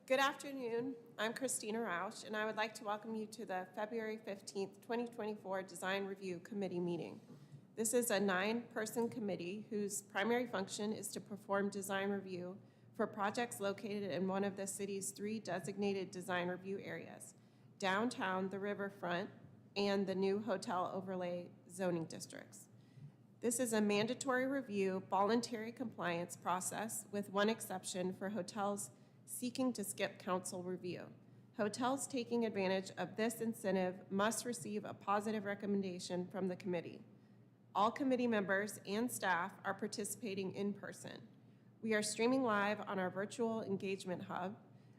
Good afternoon. I'm Christina Rausch, and I would like to welcome you to the February 15th, 2024 Design Review Committee meeting. This is a 9-person committee whose primary function is to perform design review for projects located in one of the city's 3 designated design review areas: downtown, the riverfront, and the new hotel overlay zoning districts. This is a mandatory review, voluntary compliance process with one exception for hotels seeking to skip council review. Hotels taking advantage of this incentive must receive a positive recommendation from the committee. All committee members and staff are participating in person. We are streaming live on our virtual engagement hub,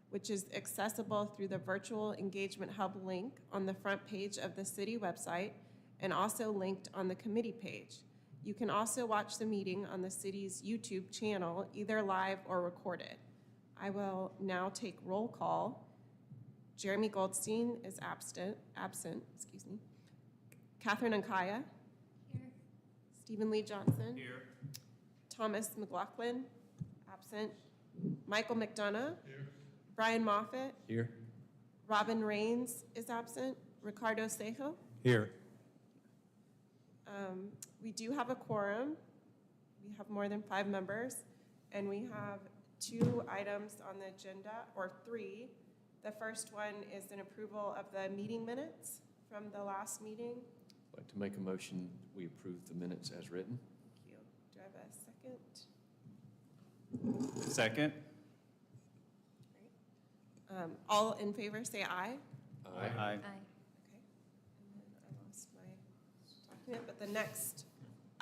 which is accessible through the virtual engagement hub link on the front page of the city website and also linked on the committee page. You can also watch the meeting on the city's YouTube channel, either live or recorded. I will now take roll call. Jeremy Goldstein is absent. Catherine Ankaya. Here. Stephen Lee Johnson. Here. Thomas McLaughlin. Absent. Michael McDonough. Here. Brian Moffitt. Here. Robin Rains is absent. Ricardo Sejo. Here. We do have a quorum. We have more than 5 members, and we have 2 items on the agenda, or 3. The first one is an approval of the meeting minutes from the last meeting. I'd like to make a motion, we approve the minutes as written. Thank you. Do I have a second? Second. All in favor say aye. Aye. Aye. Okay. And then I lost my document, but the next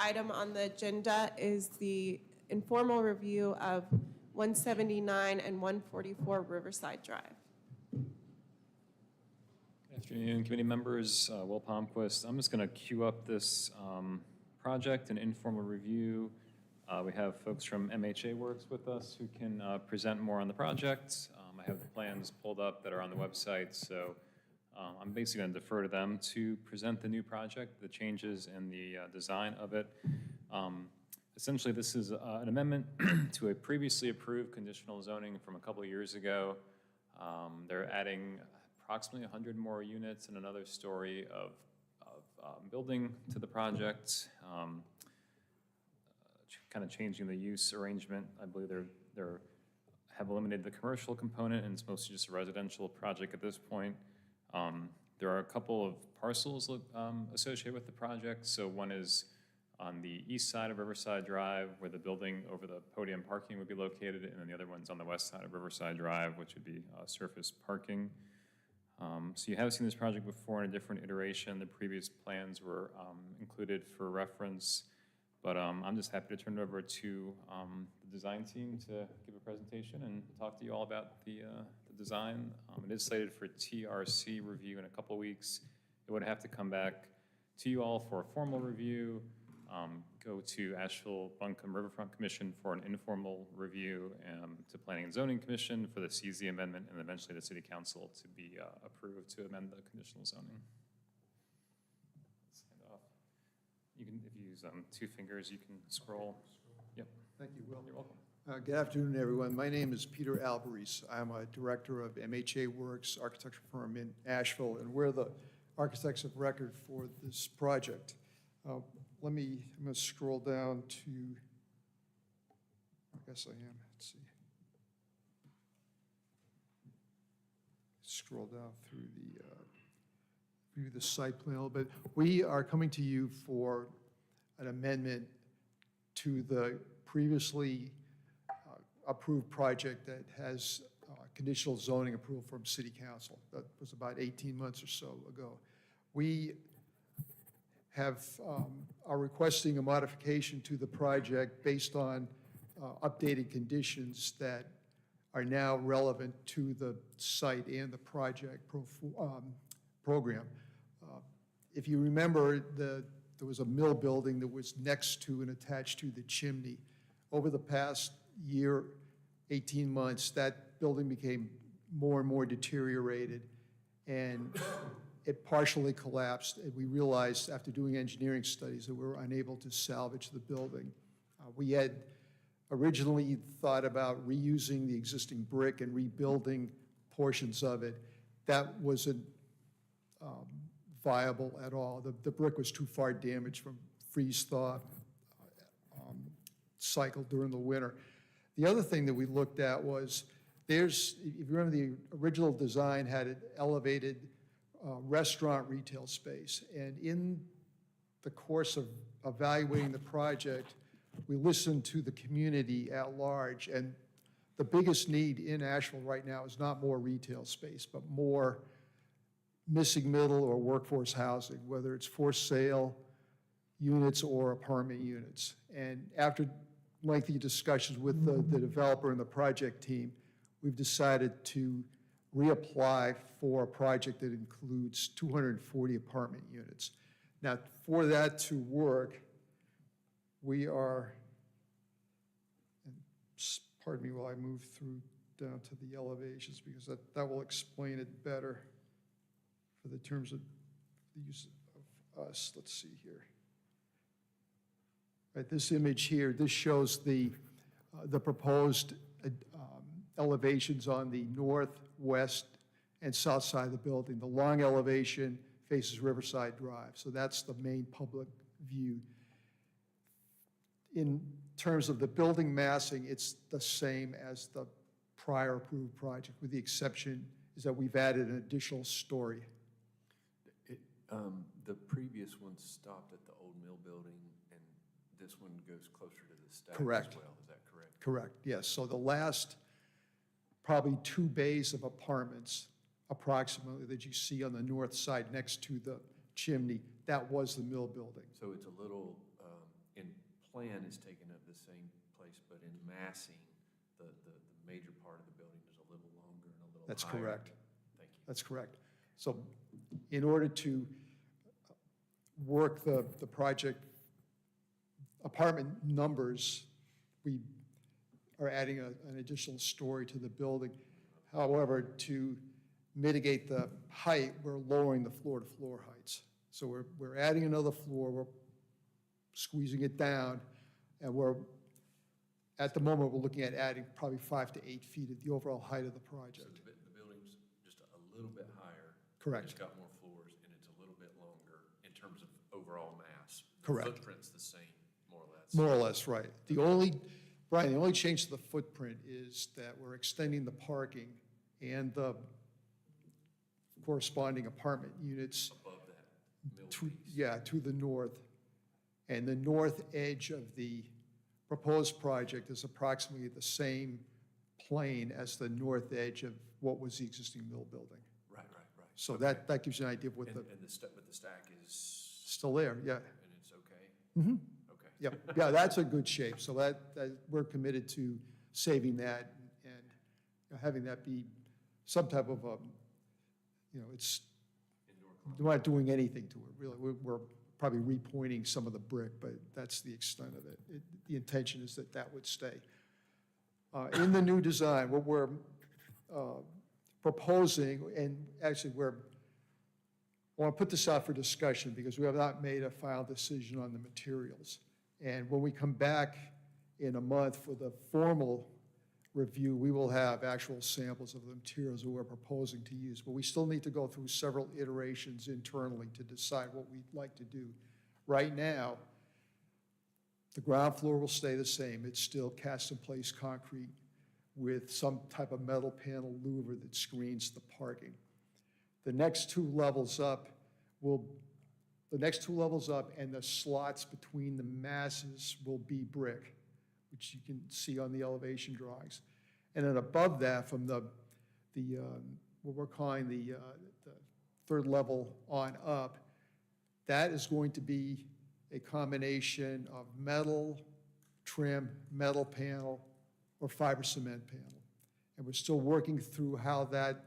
item on the agenda is the informal review of 179 and 144 Riverside Drive. Good afternoon, committee members. Will Palmquist. I'm just going to queue up this project, an informal review. We have folks from MHA Works with us who can present more on the project. I have the plans pulled up that are on the website, so I'm basically going to defer to them to present the new project, the changes, and the design of it. Essentially, this is an amendment to a previously approved conditional zoning from a couple of years ago. They're adding approximately 100 more units and another story of building to the project, kind of changing the use arrangement. I believe they're have eliminated the commercial component, and it's mostly just a residential project at this point. There are a couple of parcels associated with the project. So one is on the east side of Riverside Drive, where the building over the podium parking would be located, and then the other one's on the west side of Riverside Drive, which would be surface parking. So you have seen this project before in a different iteration. The previous plans were included for reference, but I'm just happy to turn it over to the design team to give a presentation and talk to you all about the design. It is slated for TRC review in a couple of weeks. It would have to come back to you all for a formal review, go to Asheville Buncombe Riverfront Commission for an informal review, to Planning and Zoning Commission for the CZ amendment, and eventually the City Council to be approved to amend the conditional zoning. Let's hand off. You can, if you use 2 fingers, you can scroll. Yep. Thank you, Will. You're welcome. Good afternoon, everyone. My name is Peter Alvarez. I'm a director of MHA Works, architecture firm in Asheville, and we're the architects of record for this project. I'm going to scroll down to, I guess I am, let's see. Scroll down through the site plan a little bit. We are coming to you for an amendment to the previously approved project that has conditional zoning approval from City Council. That was about 18 months or so ago. We are requesting a modification to the project based on updated conditions that are now relevant to the site and the project program. If you remember, there was a mill building that was next to and attached to the chimney. Over the past year, 18 months, that building became more and more deteriorated, and it partially collapsed. And we realized after doing engineering studies that we were unable to salvage the building. We had originally thought about reusing the existing brick and rebuilding portions of it. That wasn't viable at all. The brick was too far damaged from freeze-thaw cycle during the winter. The other thing that we looked at was if you remember, the original design had an elevated restaurant retail space. And in the course of evaluating the project, we listened to the community at large. And the biggest need in Asheville right now is not more retail space, but more missing middle or workforce housing, whether it's for sale units or apartment units. And after lengthy discussions with the developer and the project team, we've decided to reapply for a project that includes 240 apartment units. Now, for that to work, we are, and pardon me while I move through down to the elevations, because that will explain it better for the terms of the use of us. Let's see here. Right, this image here, this shows the proposed elevations on the north, west, and south side of the building. The long elevation faces Riverside Drive, so that's the main public view. In terms of the building massing, it's the same as the prior approved project, with the exception is that we've added an additional story. The previous one stopped at the old mill building, and this one goes closer to the stack Correct. as well. Is that correct? Correct, yes. So the last probably 2 bays of apartments approximately that you see on the north side next to the chimney, that was the mill building. So it's a little, in plan is taking up the same place, but in massing, the major part of the building is a little longer and a little higher. That's correct. Thank you. That's correct. So in order to work the project apartment numbers, we are adding an additional story to the building. However, to mitigate the height, we're lowering the floor-to-floor heights. So we're adding another floor, we're squeezing it down, and at the moment, we're looking at adding probably 5 to 8 feet at the overall height of the So project. the building's just a little bit higher. Correct. It's got more floors, and it's a little bit longer in terms of overall mass. Correct. The footprint's the same, more or less. More or less, right. Brian, the only change to the footprint is that we're extending the parking and the corresponding apartment units Above that mill piece. to the north. And the north edge of the proposed project is approximately the same plane as the north edge of what was the existing mill building. Right. So Okay. that gives you an idea of what And the, the stack is, still there, yeah. and it's okay? Mm-hmm. Okay. Yep, yeah, that's a good shape. So that we're committed to saving that and having that be some type of, it's, Indoor we're not doing anything to it, really. We're probably repointing some of the brick, but that's the extent of it. The intention is that would stay. In the new design, what we're proposing, and actually I want to put this out for discussion because we have not made a final decision on the materials. And when we come back in a month for the formal review, we will have actual samples of the materials that we're proposing to use. But we still need to go through several iterations internally to decide what we'd like to do. Right now, the ground floor will stay the same. It's still cast-in-place concrete with some type of metal panel louver that screens the parking. The next 2 levels up and the slots between the masses will be brick, which you can see on the elevation drawings. And then above that, from what we're calling the 3rd level on up, that is going to be a combination of metal trim, metal panel, or fiber cement panel. And we're still working through how that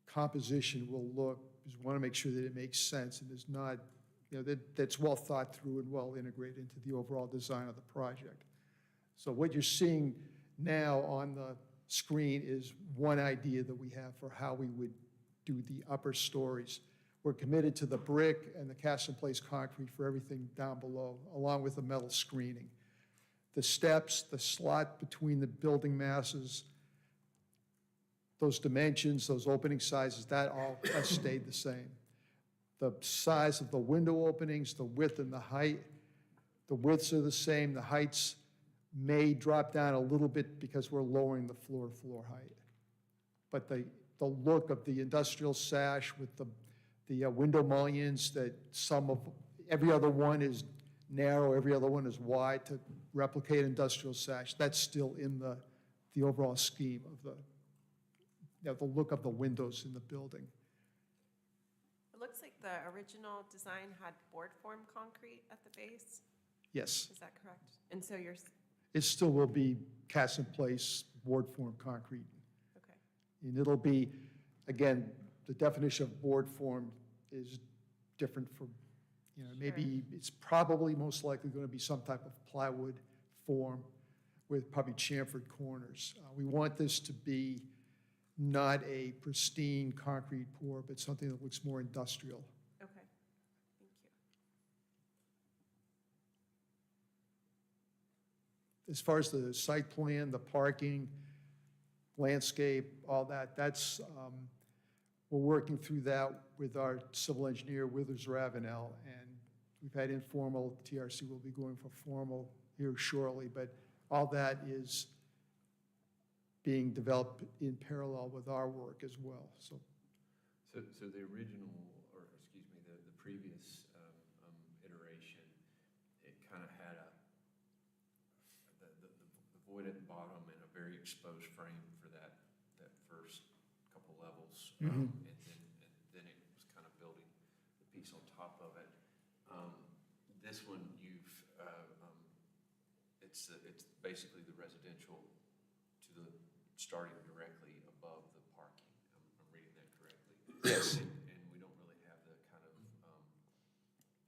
composition will look, because we want to make sure that it makes sense and is not, that's well thought through and well integrated into the overall design of the project. So what you're seeing now on the screen is one idea that we have for how we would do the upper stories. We're committed to the brick and the cast-in-place concrete for everything down below, along with the metal screening. The steps, the slot between the building masses, those dimensions, those opening sizes, that all has stayed the same. The size of the window openings, the width and the height, the widths are the same. The heights may drop down a little bit because we're lowering the floor-to-floor height. But the look of the industrial sash with the window mullions, that every other one is narrow, every other one is wide to replicate industrial sash, that's still in the overall scheme of the look of the windows in the building. It looks like the original design had board form concrete at the base. Yes, Is that correct? And so you're, it still will be cast in place, board form concrete. okay. And it'll be, again, the definition of board form is different from, maybe it's probably most likely going to be some type of plywood form with probably chamfered corners. We want this to be not a pristine concrete pour, but something that looks more industrial. Okay, thank you. As far as the site plan, the parking, landscape, all that, we're working through that with our civil engineer, Withers Ravenel, and we've had informal, TRC will be going for formal here shortly, but all that is being developed in parallel with our work as well, so. So the original, or excuse me, the previous iteration, it kind of had the void at the bottom and a very exposed frame for that first couple levels. Mhm. And then it was kind of building the piece on top of it. This one, it's basically the residential to the, starting directly above the parking. I'm reading that correctly? Yes. And we don't really have the kind of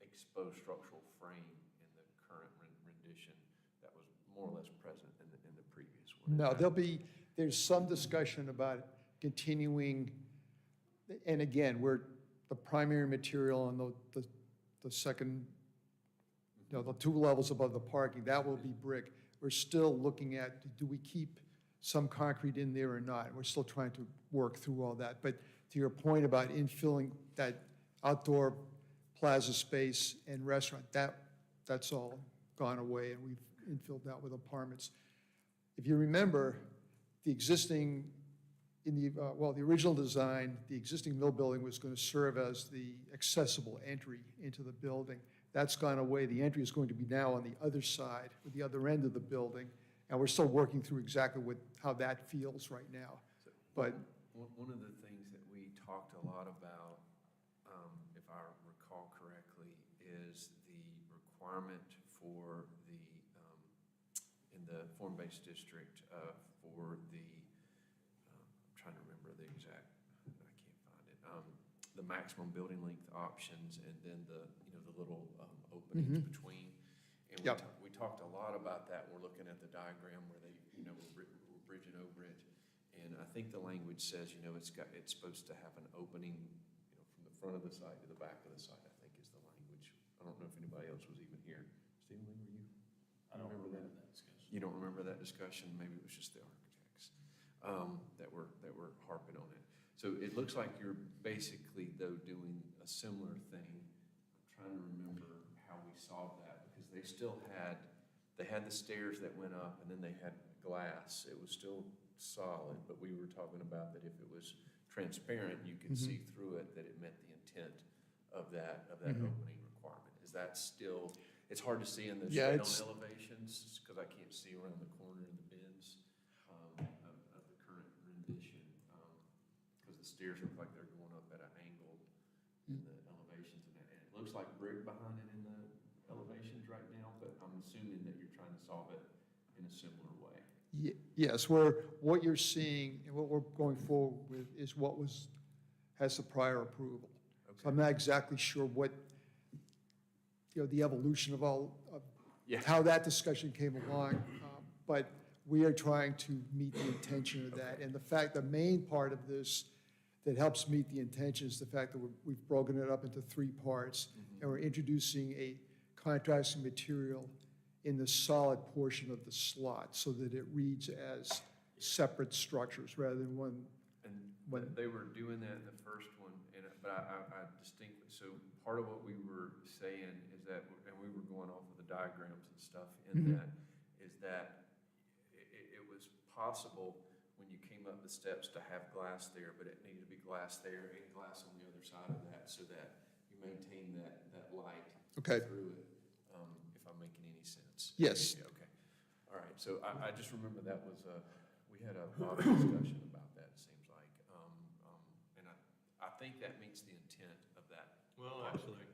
exposed structural frame in the current rendition that was more or less present in the previous one. No, there's some discussion about continuing, and again, the primary material on the second, the two levels above the parking, that will be brick. We're still looking at, do we keep some concrete in there or not? We're still trying to work through all that. But to your point about infilling that outdoor plaza space and restaurant, that's all gone away, and we've infilled that with apartments. If you remember, the original design, the existing mill building was going to serve as the accessible entry into the building. That's gone away. The entry is going to be now on the other side, at the other end of the building, and we're still working through exactly how that feels right now. But one of the things that we talked a lot about, if I recall correctly, is the requirement for in the form-based district for I'm trying to remember the exact, I can't find it, the maximum building length options, and then the little openings between. And we talked a lot about that. We're looking at the diagram where they, we're bridging over it. And I think the language says, it's supposed to have an opening, from the front of the site to the back of the site, I think is the language. I don't know if anybody else was even here. Stephen Lee, were you? I don't remember that discussion. You don't remember that discussion? Maybe it was just the architects that were harping on it. So it looks like you're basically, though, doing a similar thing. I'm trying to remember how we solved that, because they had the stairs that went up, and then they had glass. It was still solid, but we were talking about that if it was transparent, you could see through it, that it met the intent of that opening requirement. Is that still? It's hard to see in the straight-on elevations because I can't see around the corner in the bins of the current rendition, because the stairs look like they're going up at an angle in the elevations, and it looks like brick behind it in the elevations right now, but I'm assuming that you're trying to solve it in a similar way. yes, what you're seeing and what we're going forward with is what has the prior approval. Okay. So I'm not exactly sure what, the evolution of how that discussion came along, but we are trying to meet the intention of that. And the main part of this that helps meet the intention is the fact that we've broken it up into three parts, and we're introducing a contrasting material in the solid portion of the slot so that it reads as separate structures rather than one. And When- they were doing that in the first one, and, but I distinctly, so part of what we were saying is that, and we were going off of the diagrams and stuff in Mhm. that, is that it was possible when you came up the steps to have glass there, but it needed to be glass there and glass on the other side of that so that you maintain that light Okay. through it, if I'm making any sense. Yes. Yeah, okay. All right, so I just remember that was, we had a lot of discussion about that, it seems like. And I think that meets the intent of that. Well, actually,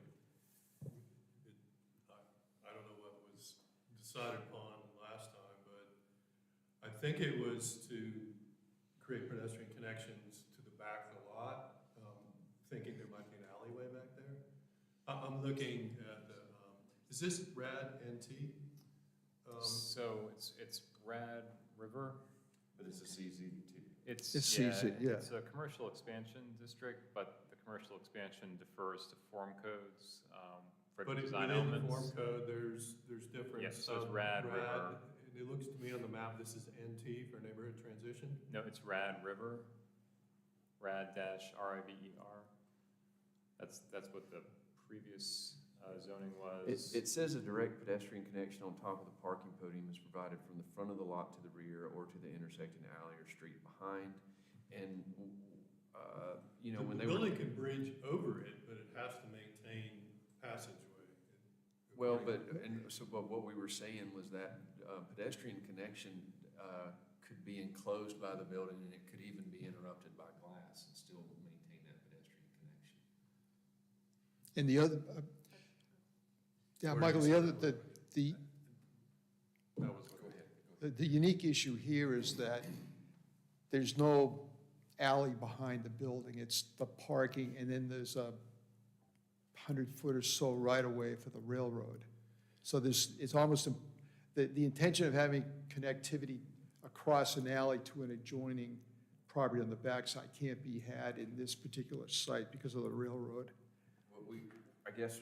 I don't know what was decided upon last time, but I think it was to create pedestrian connections to the back of the lot, thinking there might be an alleyway back there. I'm looking at the, is this RAD NT? So it's Rad River. But it's a CZ too. It's CZ, yeah. It's a commercial expansion district, but the commercial expansion defers to form codes for But design within the elements. form code, there's different. Yes, so it's RAD River. And it looks to me on the map, this is NT for neighborhood transition. No, it's Rad River, Rad-RIVER. That's what the previous zoning was. It says a direct pedestrian connection on top of the parking podium is provided from the front of the lot to the rear or to the intersecting alley or street behind. And, you know, when The they were. building can bridge over it, but it has to maintain passageway. Well, but what we were saying was that pedestrian connection could be enclosed by the building, and it could even be interrupted by glass and still maintain that pedestrian connection. And the other, yeah, Where Michael, is the it? other, the That was Go ahead. The unique issue here is that there's no alley behind the building. It's the parking, and then there's a 100-foot or so right-of-way for the railroad. So it's almost, the intention of having connectivity across an alley to an adjoining property on the backside can't be had in this particular site because of the railroad. I guess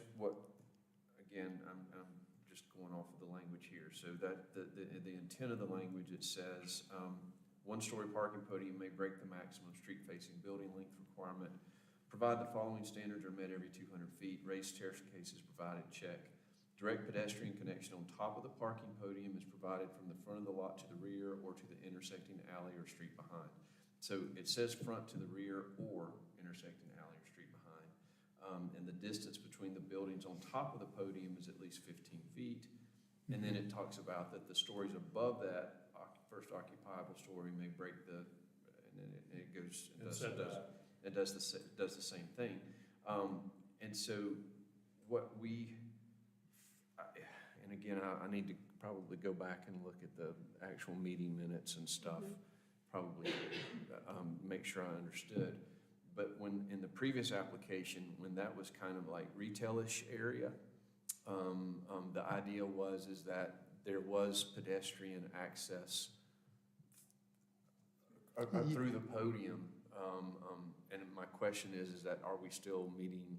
again, I'm just going off of the language here. So that the intent of the language, it says, one-story parking podium may break the maximum street-facing building length requirement, provide the following standards are met every 200 feet, raised staircase is provided, check. Direct pedestrian connection on top of the parking podium is provided from the front of the lot to the rear or to the intersecting alley or street behind. So it says front to the rear or intersecting alley or street behind. And the distance between the buildings on top of the podium is at least 15 feet. And then it talks about that the stories above that first occupiable story may break and then it goes, it does the same thing. And so what and again, I need to probably go back and look at the actual meeting minutes and stuff, probably make sure I understood. But when, in the previous application, when that was kind of like retail-ish area, the idea is that there was pedestrian access through the podium. And my question is that are we still meeting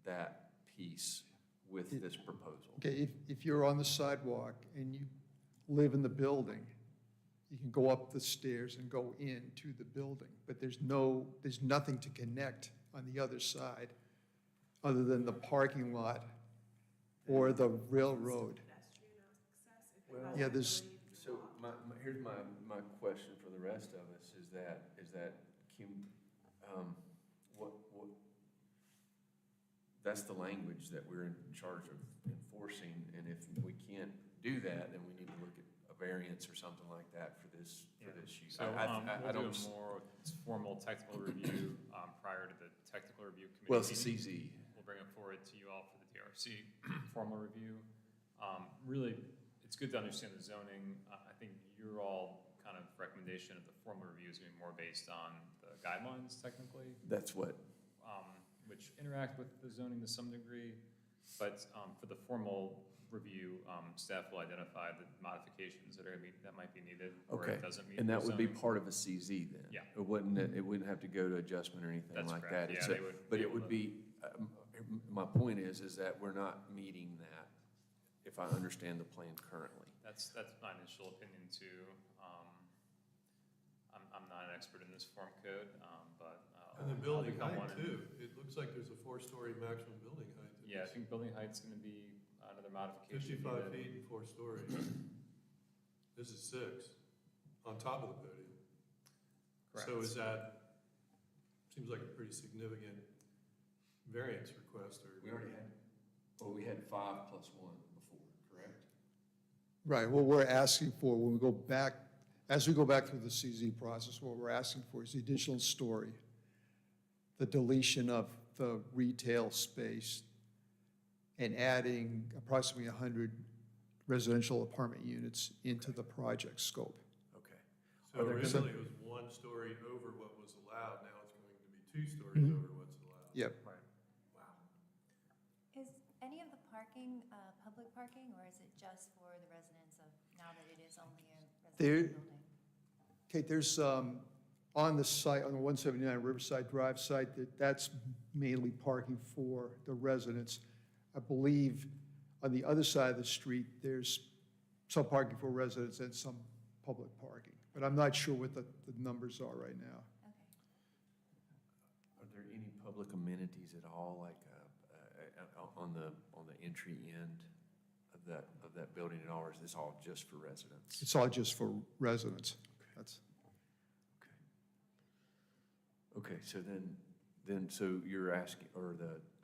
that piece with this proposal? Okay, if you're on the sidewalk and you live in the building, you can go up the stairs and go into the building, but there's nothing to connect on the other side other than the parking lot or the railroad. Well, Yeah, there's, So here's my question for the rest of us is that that's the language that we're in charge of enforcing, and if we can't do that, then we need to look at a variance or something like that for this use. So I we'll don't. do a more formal technical review prior to the technical review committee. Well, it's a meeting. CZ. We'll bring it forward to you all for the DRC formal review. Really, it's good to understand the zoning. I think your all kind of recommendation of the formal review is going to be more based on the guidelines technically, That's what. which interact with the zoning to some degree. But for the formal review, staff will identify the modifications that might be needed, or Okay. it doesn't meet. And that the would be zoning. part of a CZ then? Yeah. It wouldn't have to go to adjustment or anything That's like correct. that? Yeah, It's they would But be it able would to- be, my point is that we're not meeting that if I understand the plan currently. That's my initial opinion too. I'm not an expert in this form code, but. And the I'll building become height one. too, it looks like there's a 4-story maximum building height. Yeah, I think building height's gonna be another modification. 55 needed. feet and 4 stories. This is 6 on top of the podium. So Correct. is that, seems like a pretty significant variance request or? We already had, well, we had 5 plus 1 before, correct? Right, what we're asking for, when we go back, as we go back through the CZ process, what we're asking for is the additional story, the deletion of the retail space, and adding approximately 100 residential apartment units into the project scope. Okay. So Are there originally it was 1 story over what was allowed, now it's going to be 2 stories Mhm. over what's allowed. Yep. Right. Wow. Is any of the parking public parking, or is it just for the residents of, now that it is only a There- residential building? Kate, there's, on the site, on the 179 Riverside Drive site, that's mainly parking for the residents. I believe on the other side of the street, there's some parking for residents and some public parking. But I'm not sure what the numbers are right now. Okay. Are there any public amenities at all, like on the entry end of that building at all, or is this all just for residents? It's all just for residents. That's, Okay, so so you're asking, or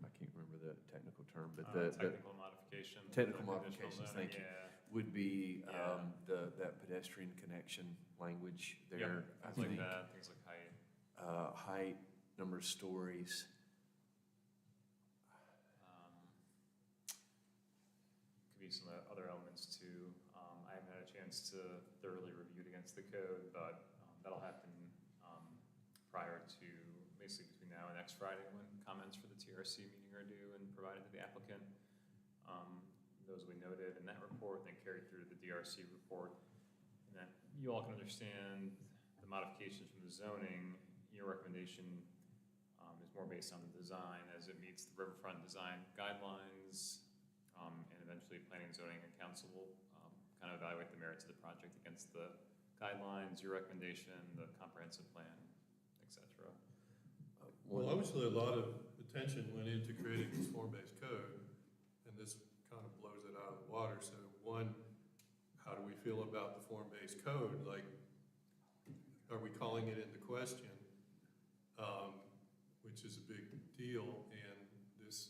I can't remember the technical term, but the Technical modification. technical the conditional modifications, zoning, thank you. Yeah. would be Yeah. that pedestrian connection language Yep, there, I things like think. that, things like height. Height, number of stories. Could be some other elements too. I haven't had a chance to thoroughly review it against the code, but that'll happen prior to, basically between now and next Friday, when comments for the TRC meeting are due and provided to the applicant. Those we noted in that report, then carried through to the DRC report. And that you all can understand the modifications from the zoning. Your recommendation is more based on the design as it meets the riverfront design guidelines. And eventually planning, zoning, and council will kind of evaluate the merits of the project against the guidelines, your recommendation, the comprehensive plan, et cetera. Well, obviously, a lot of attention went into creating this form-based code, and this kind of blows it out of the water. So one, how do we feel about the form-based code? Like, are we calling it into question? Which is a big deal, and this,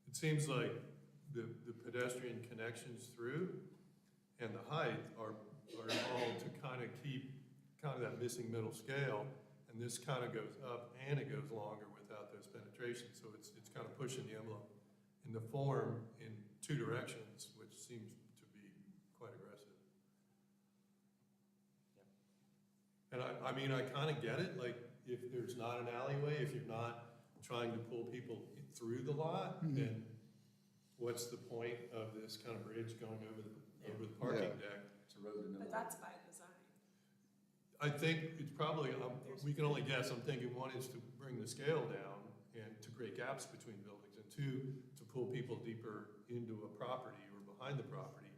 it seems like the pedestrian connections through and the height are all to kind of keep kind of that missing middle scale, and this kind of goes up and it goes longer without those penetrations, so it's kind of pushing the envelope in the form in 2 directions, which seems to be quite aggressive. And I mean, I kind of get it, like, if there's not an alleyway, if you're not trying to pull people through the lot, then what's the point of this kind of bridge going over the parking deck? It's a road to But nowhere. that's by design. I think it's probably, we can only guess, I'm thinking one is to bring the scale down and to create gaps between buildings, and 2, to pull people deeper into a property or behind the property.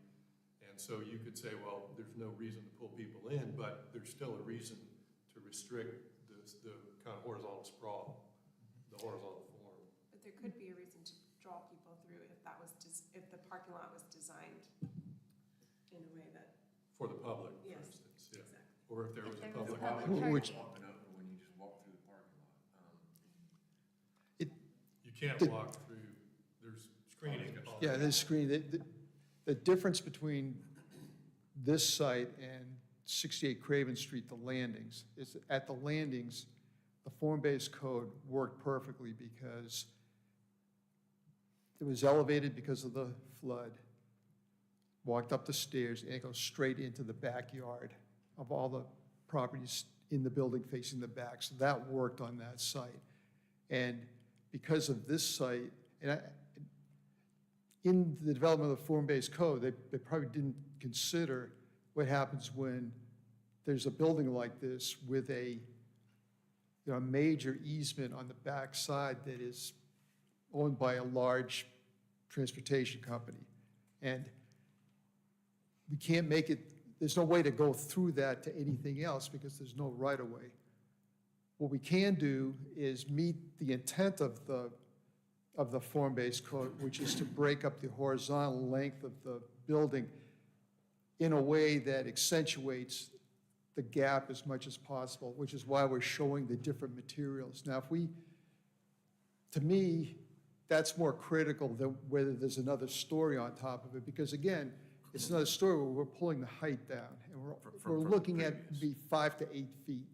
And so you could say, well, there's no reason to pull people in, but there's still a reason to restrict the kind of horizontal sprawl, the horizontal form. But there could be a reason to draw people through if that was, if the parking lot was designed in a way that, For the public, for Yes. instance, yeah. exactly. Or if there If was a there was public. public parking. Which- Walking over when you just walk through the parking lot. You can't The- walk through, there's screening. all yeah, around. this screen, the difference between this site and 68 Craven Street, the landings, is at the landings, the form-based code worked perfectly because it was elevated because of the flood, walked up the stairs, and it goes straight into the backyard of all the properties in the building facing the back. So that worked on that site. And because of this site, in the development of the form-based code, they probably didn't consider what happens when there's a building like this with a major easement on the back side that is owned by a large transportation company. And we can't make it, there's no way to go through that to anything else because there's no right-of-way. What we can do is meet the intent of the form-based code, which is to break up the horizontal length of the building in a way that accentuates the gap as much as possible, which is why we're showing the different materials. Now, to me, that's more critical than whether there's another story on top of it, because again, it's another story where we're pulling the height down, and we're From looking the at previous. the 5 to 8 feet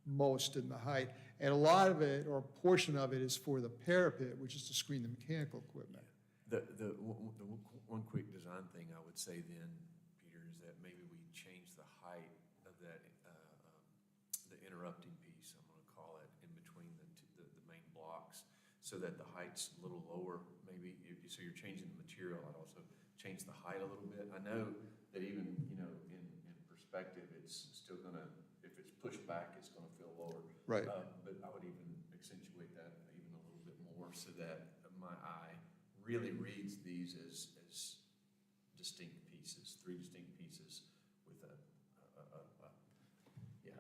most in the height. And a lot of it, or a portion of it, is for the parapet, which is to screen the mechanical equipment. The one quick design thing I would say then, Peter, is that maybe we change the height of that, the interrupting piece, I'm gonna call it, in between the main blocks, so that the height's a little lower, maybe, so you're changing the material, I'd also change the height a little bit. I know that even, in perspective, it's still gonna, if it's pushed back, it's gonna feel lower. Right. But I would even accentuate that even a little bit more so that my eye really reads these as distinct pieces, 3 distinct pieces with yeah,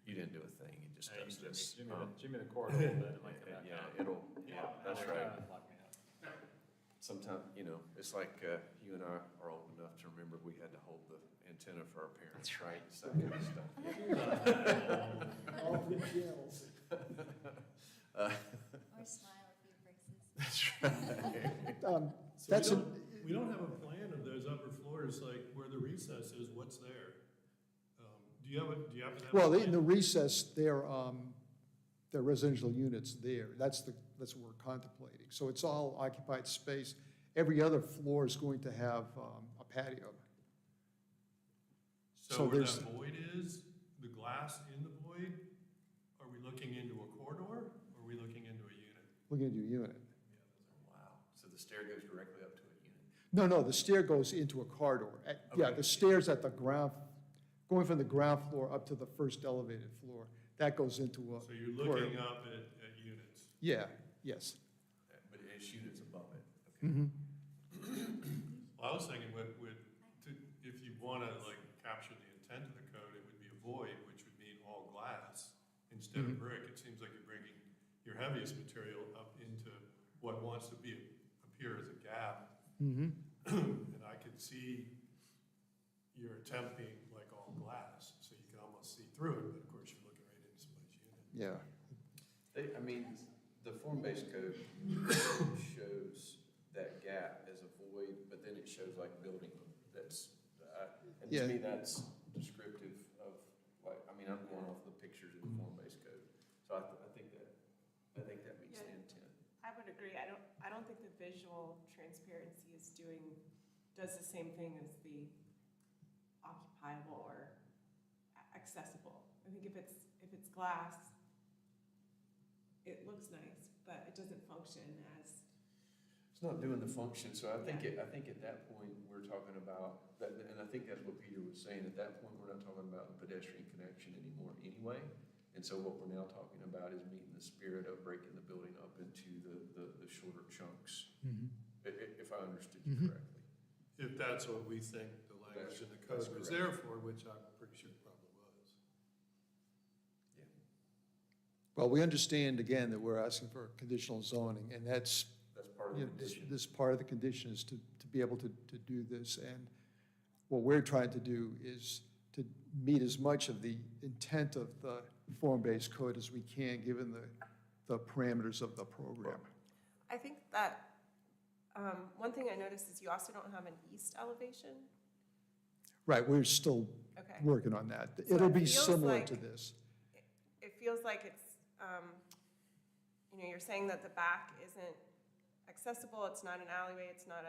you didn't do a thing, it just does this. Jimmy the cord a little bit, it might come back Yeah, out. that's right. Lock me up. Sometimes, it's like you and I are old enough to remember we had to hold the antenna for our parents, right? So that kind of stuff. Yeah. All the jails. Or smile if he breaks his. That's right. So That's we don't have a plan of those upper floors, like where the recess is, what's there? Do you happen to have? a Well, plan? in the recess, they're residential units there. That's what we're contemplating. So it's all occupied space. Every other floor is going to have a patio. So so where there's- that void is, the glass in the void, are we looking into a corridor, or are we looking into a unit? We're going to do a unit. Wow, so the stair goes directly up to a unit. No, the stair goes into a corridor. Yeah, Okay. the stairs at the ground, going from the ground floor up to the first elevated floor, that goes into a. So you're corridor. looking up at units. Yeah, yes. But it's units above it, okay. Mhm. Well, I was thinking if you want to like capture the intent of the code, it would be a void, which would mean all glass instead of brick. It seems like you're bringing your heaviest material up into what wants to appear as a gap. Mhm. And I could see your attempt being like all glass, so you can almost see through it, but of course you're looking right into somebody's unit. Yeah. The form-based code shows that gap as a void, but then it shows like building. That's, and Yeah. to me, that's descriptive of, like, I'm going off the pictures in the form-based code. So I think that meets the Yeah. intent. I would agree. I don't think the visual transparency does the same thing as the occupiable or accessible. I think if it's glass, it looks nice, but it doesn't function as, It's not doing the function, so I think at that point, we're talking about, that, and I think that's what Peter was saying, at that point, we're not talking about the pedestrian connection anymore anyway. And so what we're now talking about is meeting the spirit of breaking the building up into the shorter chunks, Mhm. if I understood you Mhm. correctly. If that's what we think the language in the That's code was correct. there for, which I'm pretty sure it probably was. Well, we understand, again, that we're asking for conditional zoning, and that's, That's part of the you know, condition. this part of the condition is to be able to do this. And what we're trying to do is to meet as much of the intent of the form-based code as we can, given the parameters of the program. I think that, one thing I noticed is you also don't have an east elevation. Right, we're still Okay. working on that. So It'll it be feels similar to like- this. It feels like it's, you're saying that the back isn't accessible, it's not an alleyway, it's not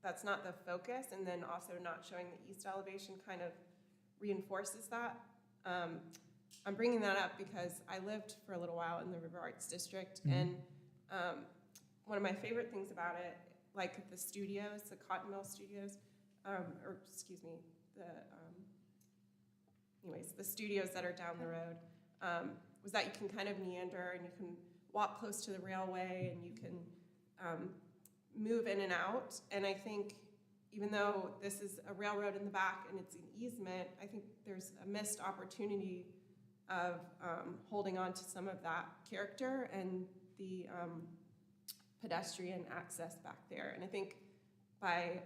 that's not the focus, and then also not showing the east elevation kind of reinforces that. I'm bringing that up because I lived for a little while in the River Arts District, and one of my favorite things about it, like the studios, the Cotton Mill Studios, the studios that are down the road, was that you can kind of meander and you can walk close to the railway and you can move in and out. And I think even though this is a railroad in the back and it's an easement, I think there's a missed opportunity of holding on to some of that character and the pedestrian access back there. And I think by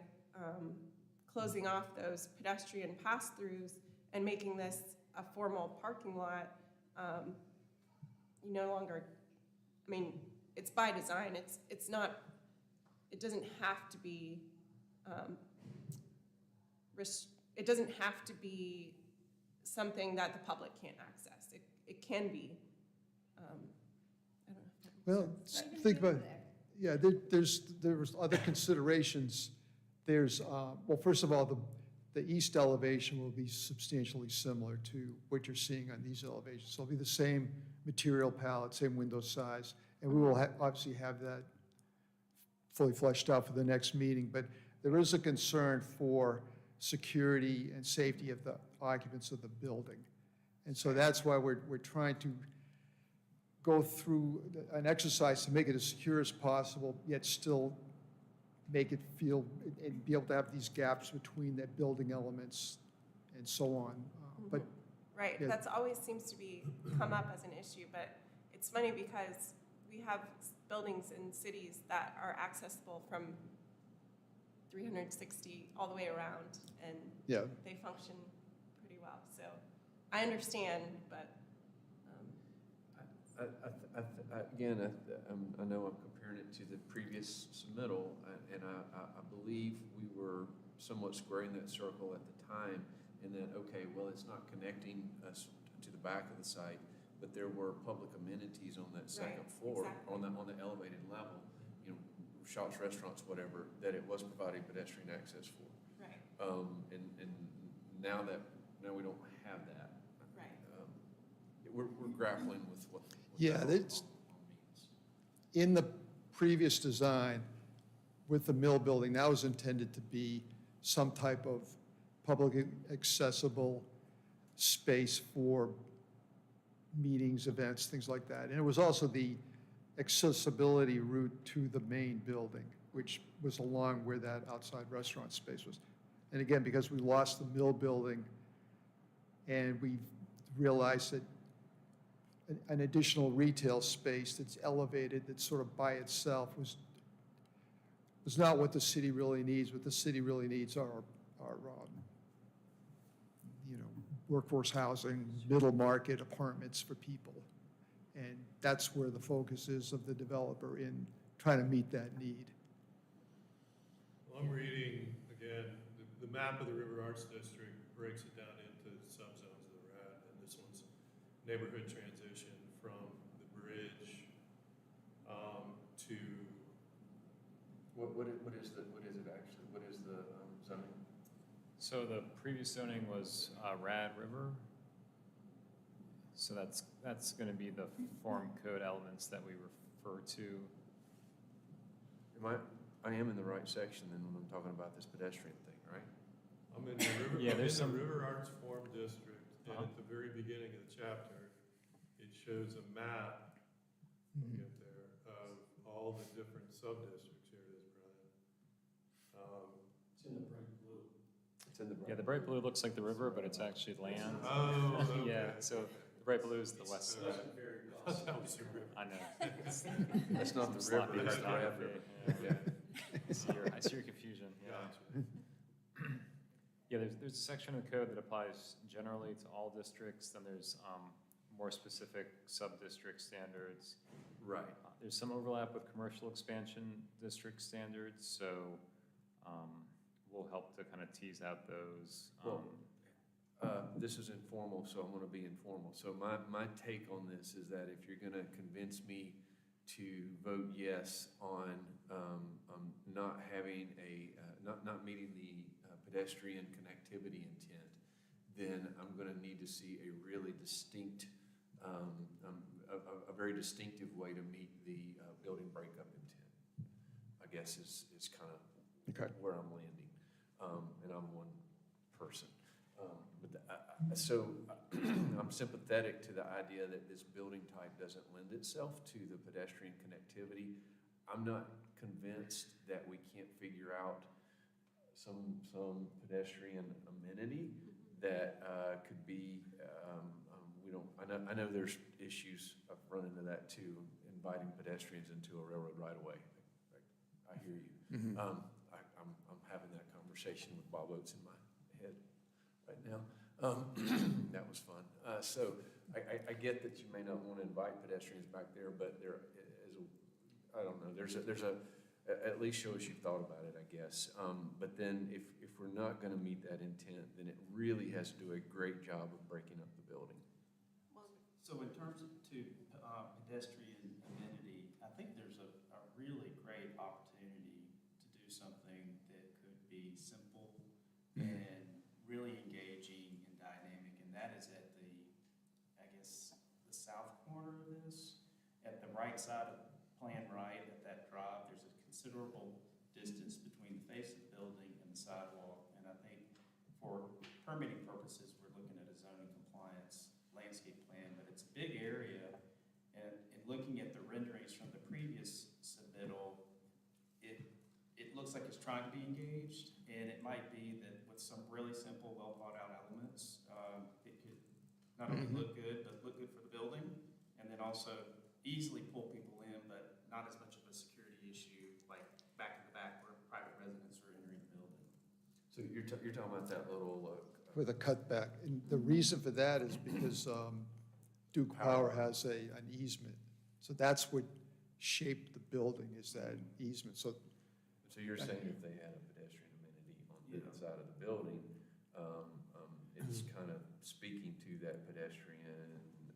closing off those pedestrian pass-throughs and making this a formal parking lot, you no longer, I mean, it's by design, it's not, it doesn't have to be, it doesn't have to be something that the public can't access. It can be, I don't know. Well, think about, yeah, there was other considerations. There's, well, first of all, the east elevation will be substantially similar to what you're seeing on these elevations. So it'll be the same material palette, same window size, and we will obviously have that fully fleshed out for the next meeting. But there is a concern for security and safety of the occupants of the building. And so that's why we're trying to go through an exercise to make it as secure as possible, yet still make it feel and be able to have these gaps between the building elements and so on. But Right, yeah. that's always seems to be come up as an issue, but it's funny because we have buildings in cities that are accessible from 360 all the way around, and yeah, they function pretty well. So I understand, but Again, I know I'm comparing it to the previous submittal, and I believe we were somewhat squaring that circle at the time in that, okay, well, it's not connecting us to the back of the site, but there were public amenities on that second floor, exactly. on the elevated level, you know, shops, restaurants, whatever, that it was providing pedestrian access for. right, And now we don't have that. right. We're grappling with what Yeah, that that's- all means. in the previous design with the mill building, that was intended to be some type of public accessible space for meetings, events, things like that. And it was also the accessibility route to the main building, which was along where that outside restaurant space was. And again, because we lost the mill building and we realized that an additional retail space that's elevated, that's sort of by itself was not what the city really needs. What the city really needs are you know, workforce housing, middle market apartments for people. And that's where the focus is of the developer in trying to meet that need. Well, I'm reading, again, the map of the River Arts District breaks it down into subzones of the RAD, and this one's neighborhood transition from the bridge to, What is it actually? What is the zoning? So the previous zoning was Rad River. So that's going to be the form code elements that we refer to. I am in the right section then when I'm talking about this pedestrian thing, right? I'm in the River, Yeah, I'm in there's the some- River Arts Form District, and Uh-huh. at the very beginning of the chapter, it shows a map, we'll get there, of all the different sub-districts. Here it is, Brian. It's in the bright blue. It's in the bright. Yeah, the bright blue looks like the river, but it's actually land. Oh, okay. Yeah, so the bright blue is the west side. That was the river. I know. That's not the Sloppy river, that's the orthography, river. yeah. Yeah. I see your confusion, yeah. Gotcha. Yeah, there's a section of the code that applies generally to all districts, then there's more specific sub-district standards. Right. There's some overlap with commercial expansion district standards, so we'll help to kind of tease out those. Well, this is informal, so I'm going to be informal. So my take on this is that if you're going to convince me to vote yes on not having not meeting the pedestrian connectivity intent, then I'm going to need to see a really distinct, a very distinctive way to meet the building breakup intent, I guess is kind of Okay. where I'm landing. And I'm one person. So I'm sympathetic to the idea that this building type doesn't lend itself to the pedestrian connectivity. I'm not convinced that we can't figure out some pedestrian amenity that could be, we don't, I know there's issues, I've run into that too, inviting pedestrians into a railroad right away. I hear you. I'm having that conversation with Bob Oates in my head right now. That was fun. So I get that you may not want to invite pedestrians back there, but there is a, I don't know, there's a, at least show us you've thought about it, I guess. But then if we're not going to meet that intent, then it really has to do a great job of breaking up the building. So in terms of pedestrian amenity, I think there's a really great opportunity to do something that could be simple and really engaging and dynamic, and that is at the, I guess, the south corner of this, at the right side of plan right, at that drive, there's a considerable distance between the face of the building and the sidewalk, and I think for permitting purposes, we're looking at a zoning compliance landscape plan, but it's a big area, and looking at the renderings from the previous submittal, it looks like it's trying to be engaged, and it might be that with some really simple, well thought out elements, it could not only look good, but look good for the building, and then also easily pull people in, but not as much of a security issue, like back in the back where private residents are entering the building. So you're talking about that little, with a cutback. And the reason for that is because Duke Power has an easement. So that's what shaped the building, is that easement. So you're saying if they had a pedestrian amenity on the inside of the building, it's kind of speaking to that pedestrian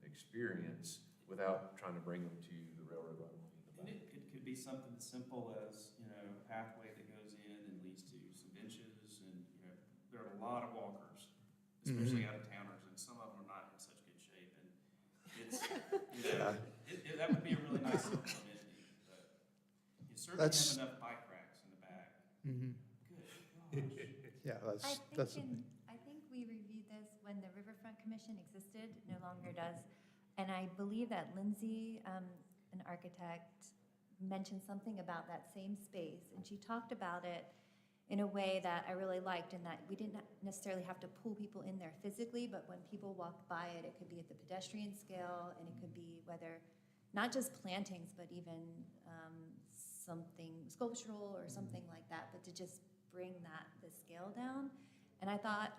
experience without trying to bring them to the railroad right away in the And back. it could be something as simple as, you know, a pathway that goes in and leads to some benches, and, you know, there are a lot of walkers, especially out of towners, and some of them are not in such good shape, and it's, you know, that would be a really nice little amenity, but you certainly That's- have enough bike racks in the back. Good gosh. yeah, I think we reviewed this when the Riverfront Commission existed, no longer does. And I believe that Lindsay, an architect, mentioned something about that same space. And she talked about it in a way that I really liked, in that we didn't necessarily have to pull people in there physically, but when people walked by it, it could be at the pedestrian scale, and it could be whether, not just plantings, but even something sculptural or something like that, but to just bring the scale down. And I thought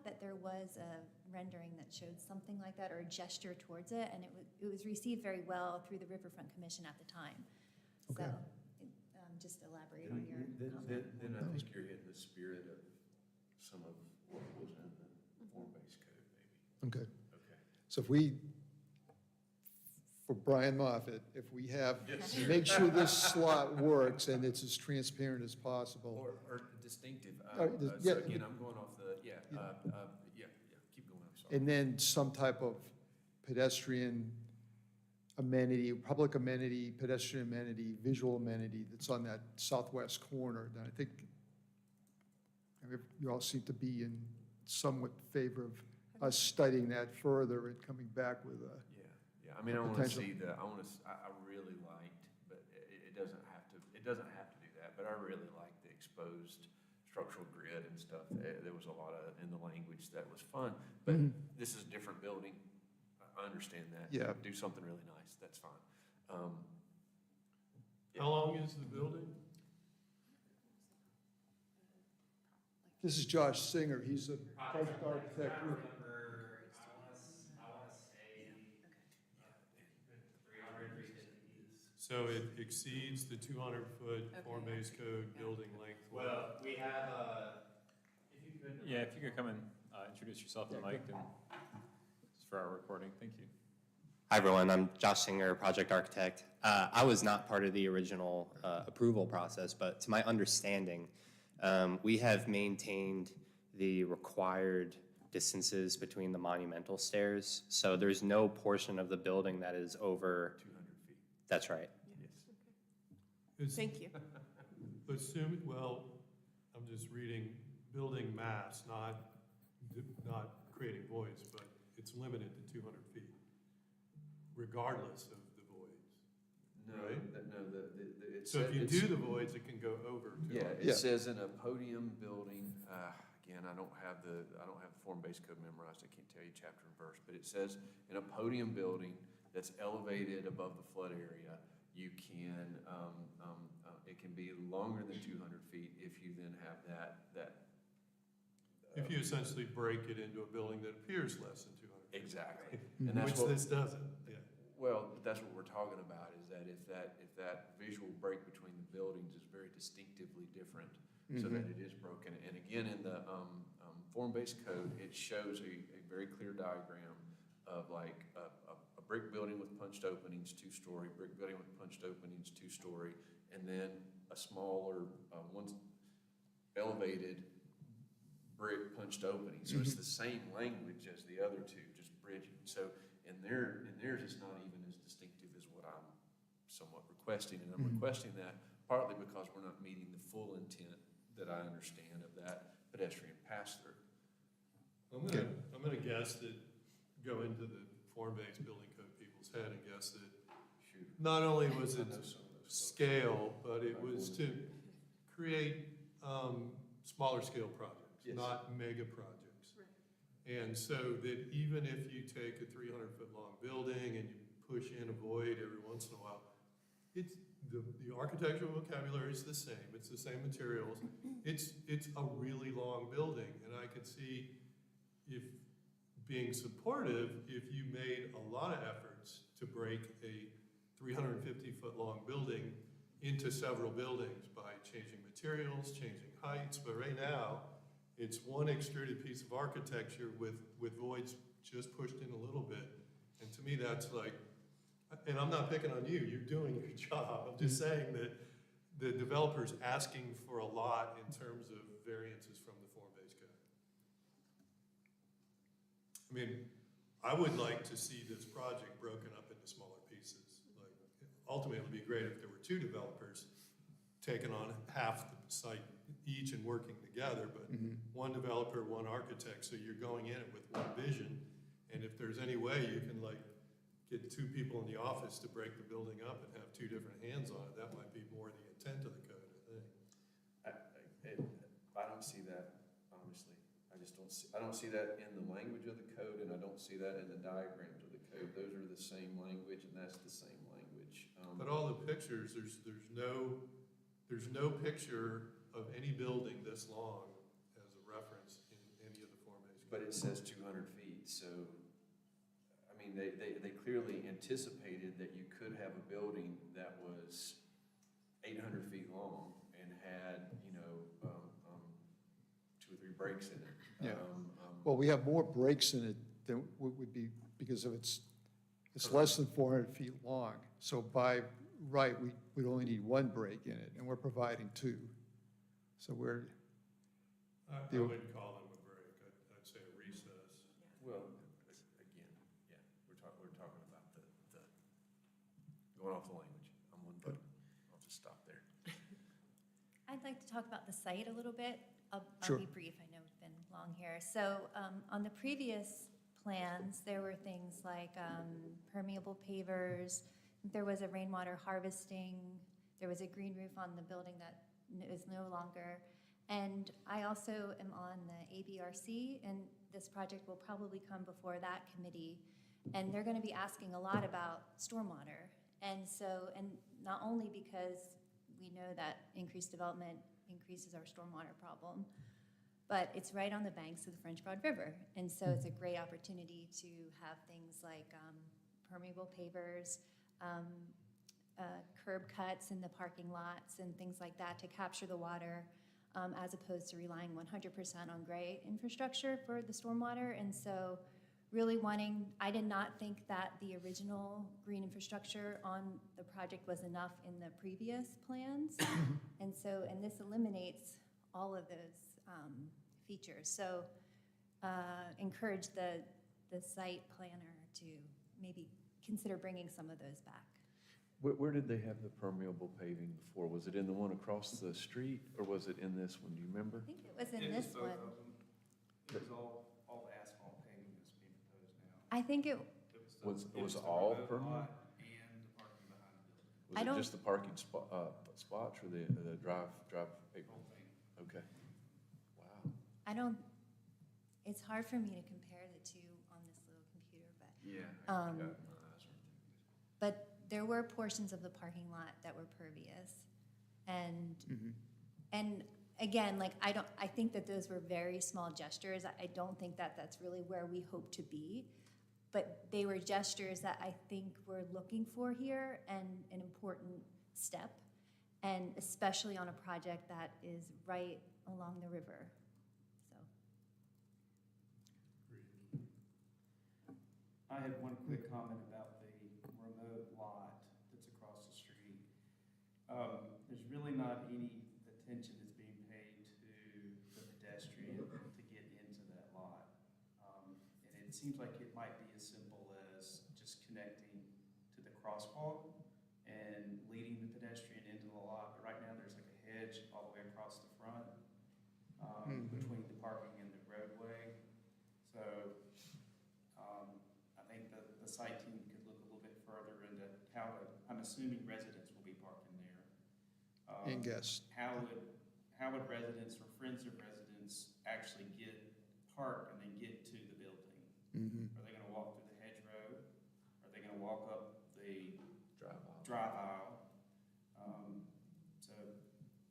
that there was a rendering that showed something like that, or a gesture towards it, and it was received very well through the Riverfront Commission at the time. Okay. So, just elaborate on your comment. Then I think you're hitting the spirit of some of what was in the form-based code, maybe. okay. Okay. So if we, for Brian Moffett, if we have, make sure this slot works and it's as transparent as possible. Or distinctive. Yeah. So again, I'm going off the, keep going, I'm sorry. And then some type of pedestrian amenity, public amenity, pedestrian amenity, visual amenity that's on that southwest corner. And I think you all seem to be in somewhat favor of us studying that further and coming back with a, Yeah, I mean, I want to potential. see I really liked, but it doesn't have to do that, but I really liked the exposed structural grid and stuff. There was a lot of, in the language that was fun, but this is a different building. I understand that. Yeah. Do something really nice, that's fine. How long is the building? this is Josh Singer, he's a project architect. I wanna say 300, 350. So it exceeds the 200-foot form-based code building length. Well, we have, if you could. Yeah, if you could come and introduce yourself to Mike, and just for our recording, thank you. Hi, everyone. I'm Josh Singer, project architect. I was not part of the original approval process, but to my understanding, we have maintained the required distances between the monumental stairs. So there's no portion of the building that is over 200 feet. That's right. Yes. Thank you. Assume, well, I'm just reading building mass, not creating voids, but it's limited to 200 feet, regardless of the voids. No, right? it So if said- you it's- do the voids, it can go over to. Yeah, Yeah. it says in a podium building, again, I don't have the form-based code memorized, I can't tell you chapter and verse, but it says in a podium building that's elevated above the flood area, you can, it can be longer than 200 feet if you then have that. If you essentially break it into a building that appears less than 200 feet. Exactly. Mhm. And that's Which what, this doesn't, yeah. well, that's what we're talking about, is that if that visual break between the buildings is very distinctively different, so that it is broken. And again, in the form-based code, it shows a very clear diagram of like a brick building with punched openings, 2-story, brick building with punched openings, 2-story, and then a smaller, one elevated brick punched opening. So it's the same language as the other two, just bridging. So in theirs, it's not even as distinctive as what I'm somewhat requesting. And I'm requesting that partly because we're not meeting the full intent that I understand of that pedestrian pass-through. I'm gonna guess that, go into the form-based building code people's head and guess that Shoot. not only was I it know some of those folks. scale, but it was to create smaller scale projects, Yes. not mega projects. And so that even if you take a 300-foot long building and you push in a void every once in a while, it's, the architectural vocabulary is the same, it's the same materials, it's a really long building, and I could see if being supportive, if you made a lot of efforts to break a 350-foot long building into several buildings by changing materials, changing heights, but right now, it's one extruded piece of architecture with voids just pushed in a little bit, and to me, that's like, and I'm not picking on you, you're doing your job, I'm just saying that the developer's asking for a lot in terms of variances from the form-based code. I mean, I would like to see this project broken up into smaller pieces. Like, ultimately, it would be great if there were 2 developers taking on half the site each and working together, but one developer, one architect, so you're going in it with one vision, and if there's any way you can like get 2 people in the office to break the building up and have 2 different hands on it, that might be more the intent of the code, I think. I don't see that, honestly. I don't see that in the language of the code, and I don't see that in the diagrams of the code. Those are the same language, and that's the same language. But all the pictures, there's no picture of any building this long as a reference in any of the form-based. But it says 200 feet, so, I mean, they clearly anticipated that you could have a building that was 800 feet long and had, 2 or 3 breaks in it. Yeah. Well, we have more breaks in it than would be, because of it's less than 400 feet long. So by right, we'd only need 1 break in it, and we're providing 2. So we're, I wouldn't call them a break, I'd say a recess. Well, again, yeah, we're talking about the going off the language. I'm one vote. I'll just stop there. I'd like to talk about the site a little bit. I'll Sure. be brief, I know it's been long here. So on the previous plans, there were things like permeable pavers, there was a rainwater harvesting, there was a green roof on the building that is no longer. And I also am on the ABRC, and this project will probably come before that committee. And they're going to be asking a lot about stormwater. And so, and not only because we know that increased development increases our stormwater problem, but it's right on the banks of the French Broad River. And so it's a great opportunity to have things like permeable pavers, curb cuts in the parking lots and things like that to capture the water, as opposed to relying 100% on gray infrastructure for the stormwater. And so really I did not think that the original green infrastructure on the project was enough in the previous plans. And this eliminates all of those features. So encourage the site planner to maybe consider bringing some of those back. Where did they have the permeable paving before? Was it in the one across the street, or was it in this one? Do you remember? I think it was in It was this both one. of them. It was all asphalt paving that's being proposed now. I think it, Was It was the all remote permeable? lot and the parking behind the building. Was I it don't- just the parking spots or the drive people? Okay. Wow. It's hard for me to compare the two on this little computer, but Yeah. Um, my eyes aren't too good. But there were portions of the parking lot that were pervious. And again, like, I think that those were very small gestures. I don't think that that's really where we hope to be. But they were gestures that I think we're looking for here and an important step. And especially on a project that is right along the river, so. I had one quick comment about the remote lot that's across the street. There's really not any attention that's being paid to the pedestrian to get into that lot. And it seems like it might be as simple as just connecting to the crosswalk and leading the pedestrian into the lot. But right now, there's like a hedge all the way across the front between the parking and the roadway. So I think the site team could look a little bit further into I'm assuming residents will be parking there. And guests. How would residents or friends of residents actually park and then get to the building? Are they gonna walk through the hedgerow? Are they gonna walk up the drive aisle? So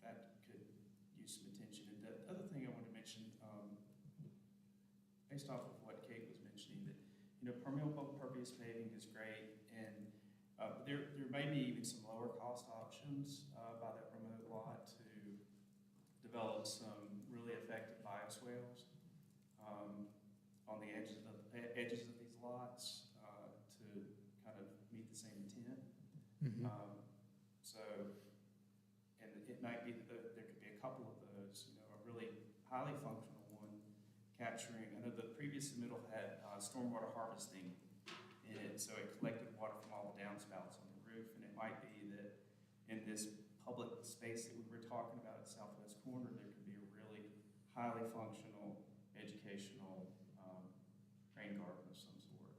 that could use some attention. And the other thing I wanted to mention, based off of what Kate was mentioning, that, permeable pervious paving is great, and there may be even some lower cost options by that remote lot to develop some really effective bioswales on the edges of these lots to kind of meet the same intent. And it might be that there could be a couple of those, a really highly functional one capturing, I know the previous submittal had stormwater harvesting in it, so it collected water from all the downspouts on the roof, and it might be that in this public space that we were talking about at Southwest Corner, there could be a really highly functional educational rain garden of some sort.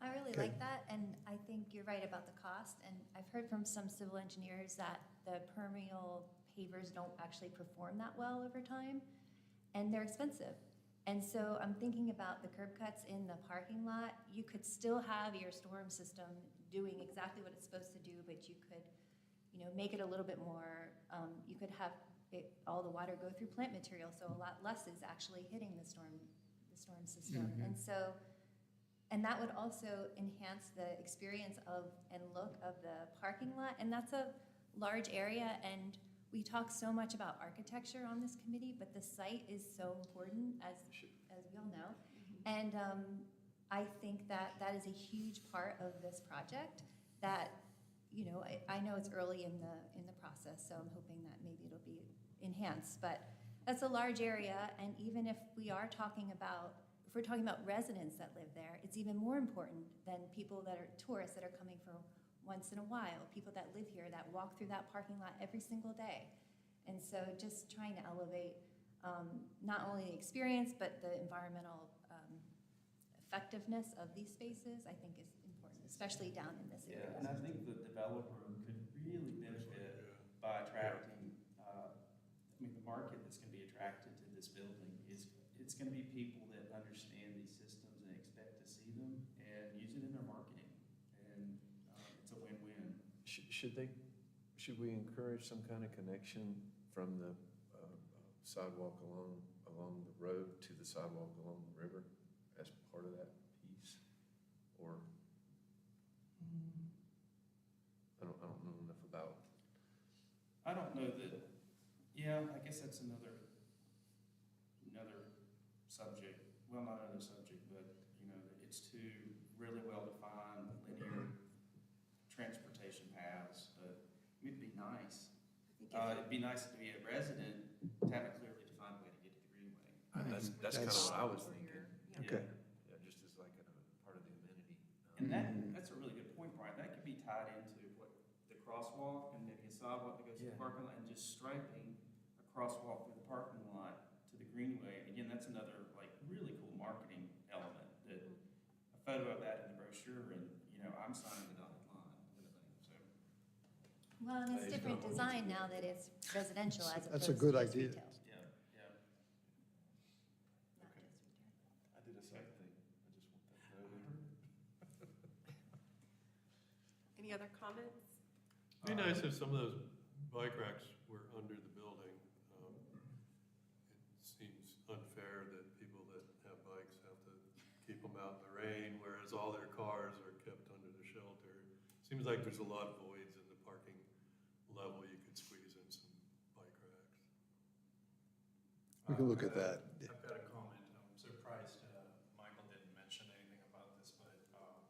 I really Okay. like that, and I think you're right about the cost. And I've heard from some civil engineers that the permeable pavers don't actually perform that well over time, and they're expensive. And so I'm thinking about the curb cuts in the parking lot. You could still have your storm system doing exactly what it's supposed to do, but you could, make it a little bit more, you could have all the water go through plant material, so a lot less is actually hitting the storm system. And that would also enhance the experience and look of the parking lot. And that's a large area, and we talk so much about architecture on this committee, but the site is so important, as we all know. And I think that is a huge part of this project that, I know it's early in the process, so I'm hoping that maybe it'll be enhanced. But that's a large area, and even if we're talking about residents that live there, it's even more important than people that are tourists that are coming for once in a while, people that live here that walk through that parking lot every single day. And so just trying to elevate not only the experience, but the environmental effectiveness of these spaces, I think is important, especially down in this area. Yeah, and I think the developer could really benefit by attracting, the market that's gonna be attracted to this building it's gonna be people that understand these systems and expect to see them and use it in their marketing. And it's a win-win. Should we encourage some kind of connection from the sidewalk along the road to the sidewalk along the river as part of that piece? Or I don't know enough about. I don't know that. Yeah, I guess that's another subject. Well, not another subject, but it's two really well-defined linear transportation paths. But it'd be nice. It'd be nice to be a resident to have a clearly defined way to get to the greenway. That's kind of what I was thinking. Okay. Yeah, just as like a part of the amenity. And that's a really good point, Brian. That could be tied into the crosswalk and maybe a sidewalk that goes to the parking lot, and just striping a crosswalk through the parking lot to the greenway. Again, that's another really cool marketing element. That a photo of that in the brochure, and I'm signing the dotted line. Well, and it's different design now that it's residential as opposed That's to a good just idea. retail. Yeah, yeah. Not just retail. I did a side thing, I just want that noted. Any other comments? It'd be nice if some of those bike racks were under the building. It seems unfair that people that have bikes have to keep them out in the rain, whereas all their cars are kept under the shelter. Seems like there's a lot of voids in the parking level. You could squeeze in some bike racks. We can look at that. I've got a comment. I'm surprised Michael didn't mention anything about this, but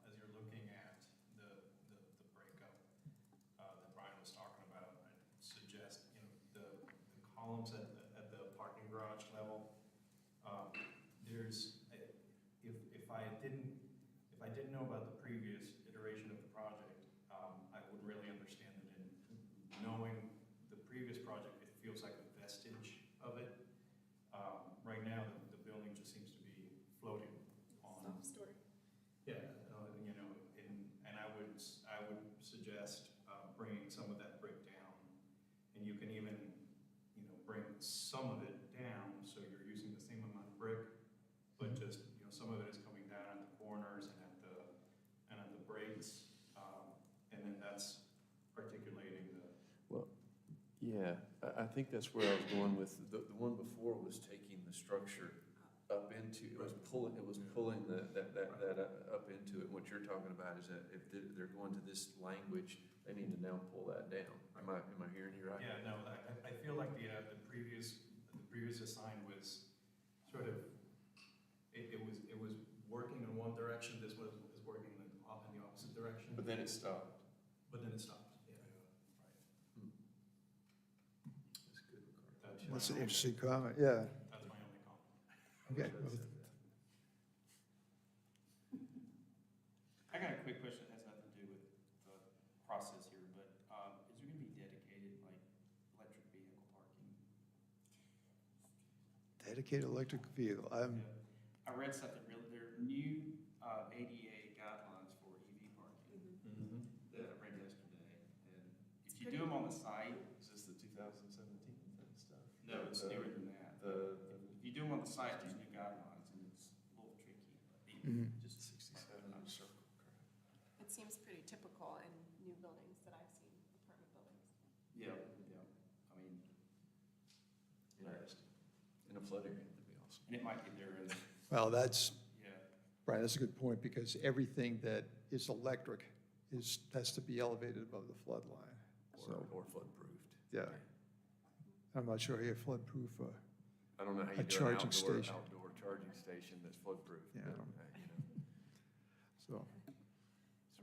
as you're looking at the breakup that Brian was talking about, I'd suggest, the columns at the parking garage level, there's, if I didn't know about the previous iteration of the project, I would really understand it. And knowing the previous project, it feels like a vestige of it. Right now, the building just seems to be floating on. Soft story. Yeah, and I would suggest bringing some of that brick down. And you can even, bring some of it down, so you're using the same amount of brick, but just, some of it is coming down at the corners and at the breaks. And then that's articulating the. Well, yeah, I think that's where I was going with, the one before was taking the structure up into, it was pulling that up into it. What you're talking about is that if they're going to this language, they need to now pull that down. Am I hearing you right? Yeah, no, I feel like the previous design was sort of, it was working in one direction, this is working in the opposite direction. But then it stopped. But then it stopped, yeah. That's good, Ricardo. That's an interesting comment, yeah. That's my only comment. Okay. I got a quick question that has nothing to do with the process here, but is there going to be dedicated, electric vehicle parking? Dedicated electric vehicle, Yeah. I read something, there are new ADA guidelines for EV parking that I read yesterday, and if you do them on the site, Is this the 2017 stuff? no, it's newer than that. If you do them on the site, there's new guidelines, and it's a little tricky. Just 67 on a circle, correct? It seems pretty typical in new buildings that I've seen, apartment buildings. Yeah. I mean, Interesting. In a flood area, that'd be awesome. and it might be there in, well, that's, yeah. Brian, that's a good point, because everything that is electric has to be elevated above the flood line. So, Or flood-proofed. yeah. I'm not sure here flood-proof, I don't know how A you do an charging station. outdoor charging station that's flood-proof. Yeah, I but, don't- so,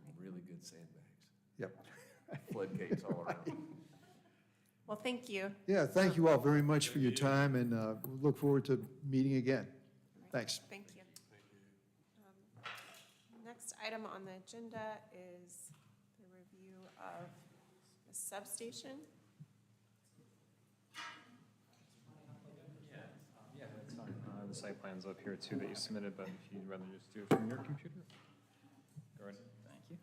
Some really good sandbags. yep. Floodgates all around. Well, thank you. Yeah, thank you all very much for your time, and we look forward to meeting again. Thanks. Thank you. Next item on the agenda is the review of the substation. Yeah, that's fine. The site plan's up here too that you submitted, but if you'd rather just do it from your computer, go ahead. Thank you.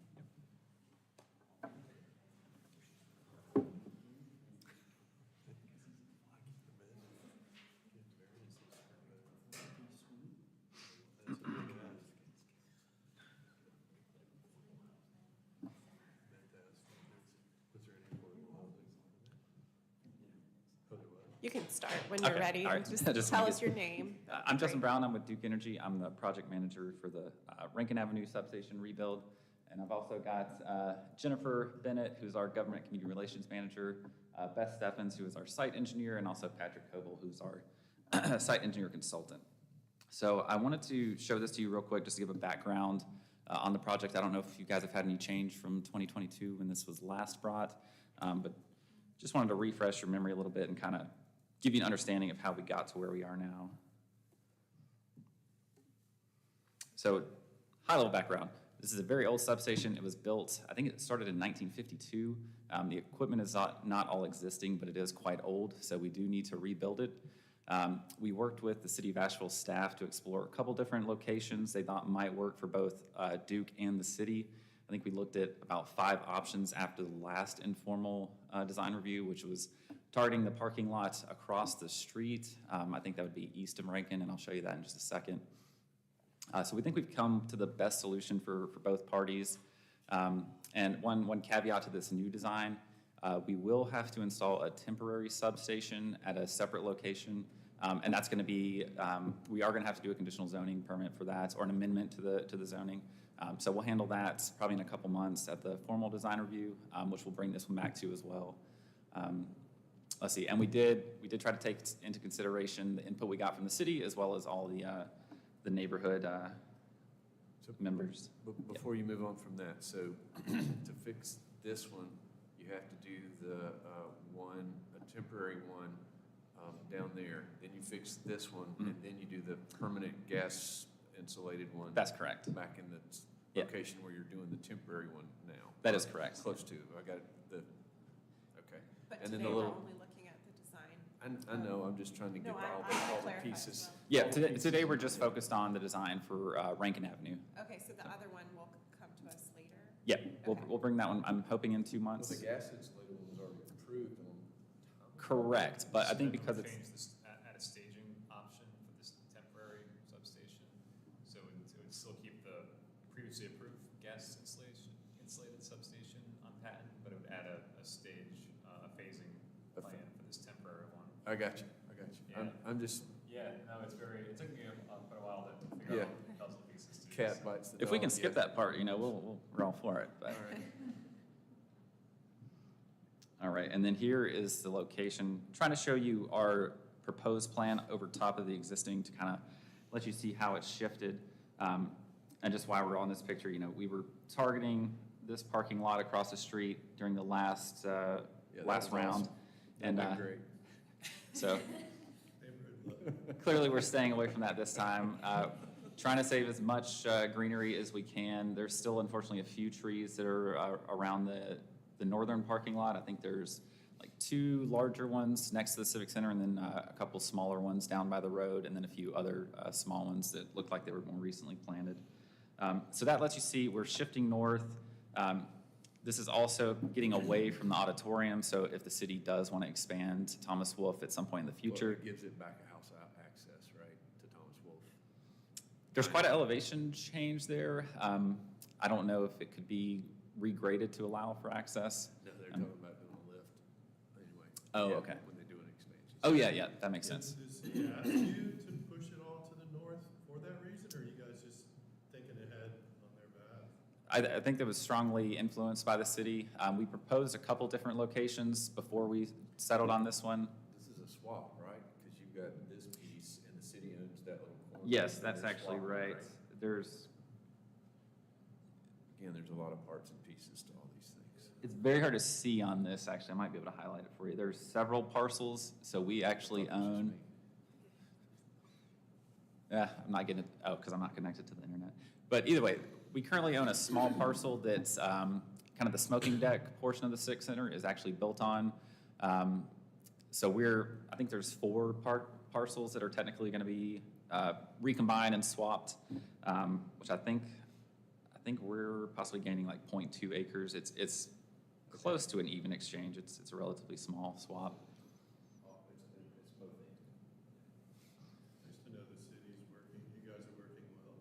You can start when you're Okay, ready. all right. Just Just tell wanna us your name. I'm Justin Brown, I'm with Duke Energy. I'm the project manager for the Rankin Avenue substation rebuild. And I've also got Jennifer Bennett, who's our government community relations manager, Beth Steffens, who is our site engineer, and also Patrick Coble, who's our site engineer consultant. So I wanted to show this to you real quick, just to give a background on the project. I don't know if you guys have had any change from 2022 when this was last brought, but just wanted to refresh your memory a little bit and kind of give you an understanding of how we got to where we are now. So, high-level background. This is a very old substation. It was built, I think it started in 1952. The equipment is not all existing, but it is quite old, so we do need to rebuild it. We worked with the City of Asheville staff to explore a couple different locations they thought might work for both Duke and the city. I think we looked at about 5 options after the last informal design review, which was targeting the parking lot across the street. I think that would be east of Rankin, and I'll show you that in just a second. So we think we've come to the best solution for both parties. And one caveat to this new design, we will have to install a temporary substation at a separate location. And that's going to be, we are going to have to do a conditional zoning permit for that, or an amendment to the zoning. So we'll handle that probably in a couple months at the formal design review, which we'll bring this one back to as well. Let's see, and we did try to take into consideration the input we got from the city, as well as all the neighborhood members. Before you move on from that, so to fix this one, you have to do the a temporary one down there, then you fix this one, and then you do the permanent gas insulated one. That's correct. Back in the Yeah. location where you're doing the temporary one now. That is correct. Close to, I got okay. But And then today the we're little, only looking at the design. I know, I'm just trying to get No, all I the clarified pieces. as well. Yeah, all the today pieces. we're just focused on the design for Rankin Avenue. Okay, so the other one will come to us later? Yeah, Okay. we'll bring that one, I'm hoping in 2 Well, months. the gas insulated one was already approved on. Correct, but I think because it's, Change this, add a staging option for this temporary substation, so it would still keep the previously approved gas insulated substation on patent, but it would add a stage, a phasing plan for this temporary one. I got you. Yeah. I'm just, Yeah, no, it took me quite a while to figure out all the puzzle pieces too. cat so- bites the dog. if we can skip yeah. that part, we're all for it, but. All right. All right, and then here is the location. Trying to show you our proposed plan over top of the existing to kind of let you see how it's shifted. And just why we're on this picture, we were targeting this parking lot across the street during the last Yeah, that last was round. awesome. And That went great. so clearly we're staying away from that this time. Trying to save as much greenery as we can. There's still unfortunately a few trees that are around the northern parking lot. I think there's like 2 larger ones next to the Civic Center, and then a couple smaller ones down by the road, and then a few other small ones that look like they were more recently planted. So that lets you see we're shifting north. This is also getting away from the auditorium, so if the city does want to expand Thomas Wolfe at some point in the Well, future, it gives it back a house out access, right, to Thomas Wolfe. there's quite an elevation change there. I don't know if it could be regraded to allow for access. No, they're talking about doing a lift anyway. Oh, Yeah, okay. When they do an expansion. Oh, yeah, that makes sense. Does he ask you to push it all to the north for that reason, or are you guys just thinking ahead on their behalf? I think that was strongly influenced by the city. We proposed a couple different locations before we settled on this one. This is a swap, right? Because you've got this piece and the city owns that little corner. Yes, and that's they're actually swapping, right. There's, Again, there's a lot of parts and pieces to all these things. it's very hard to see on this, actually. I might be able to highlight it for you. There's several parcels, so we actually It's just own, me. yeah, I'm not getting it, because I'm not connected to the internet. But either way, we currently own a small parcel that's kind of the smoking deck portion of the Civic Center is actually built on. So I think there's 4 parcels that are technically going to be recombined and swapped, which I think we're possibly gaining like 0.2 acres. It's close to an even exchange. It's a relatively small swap. Oh, it's both ends. Nice to know the city's working, you guys are working well,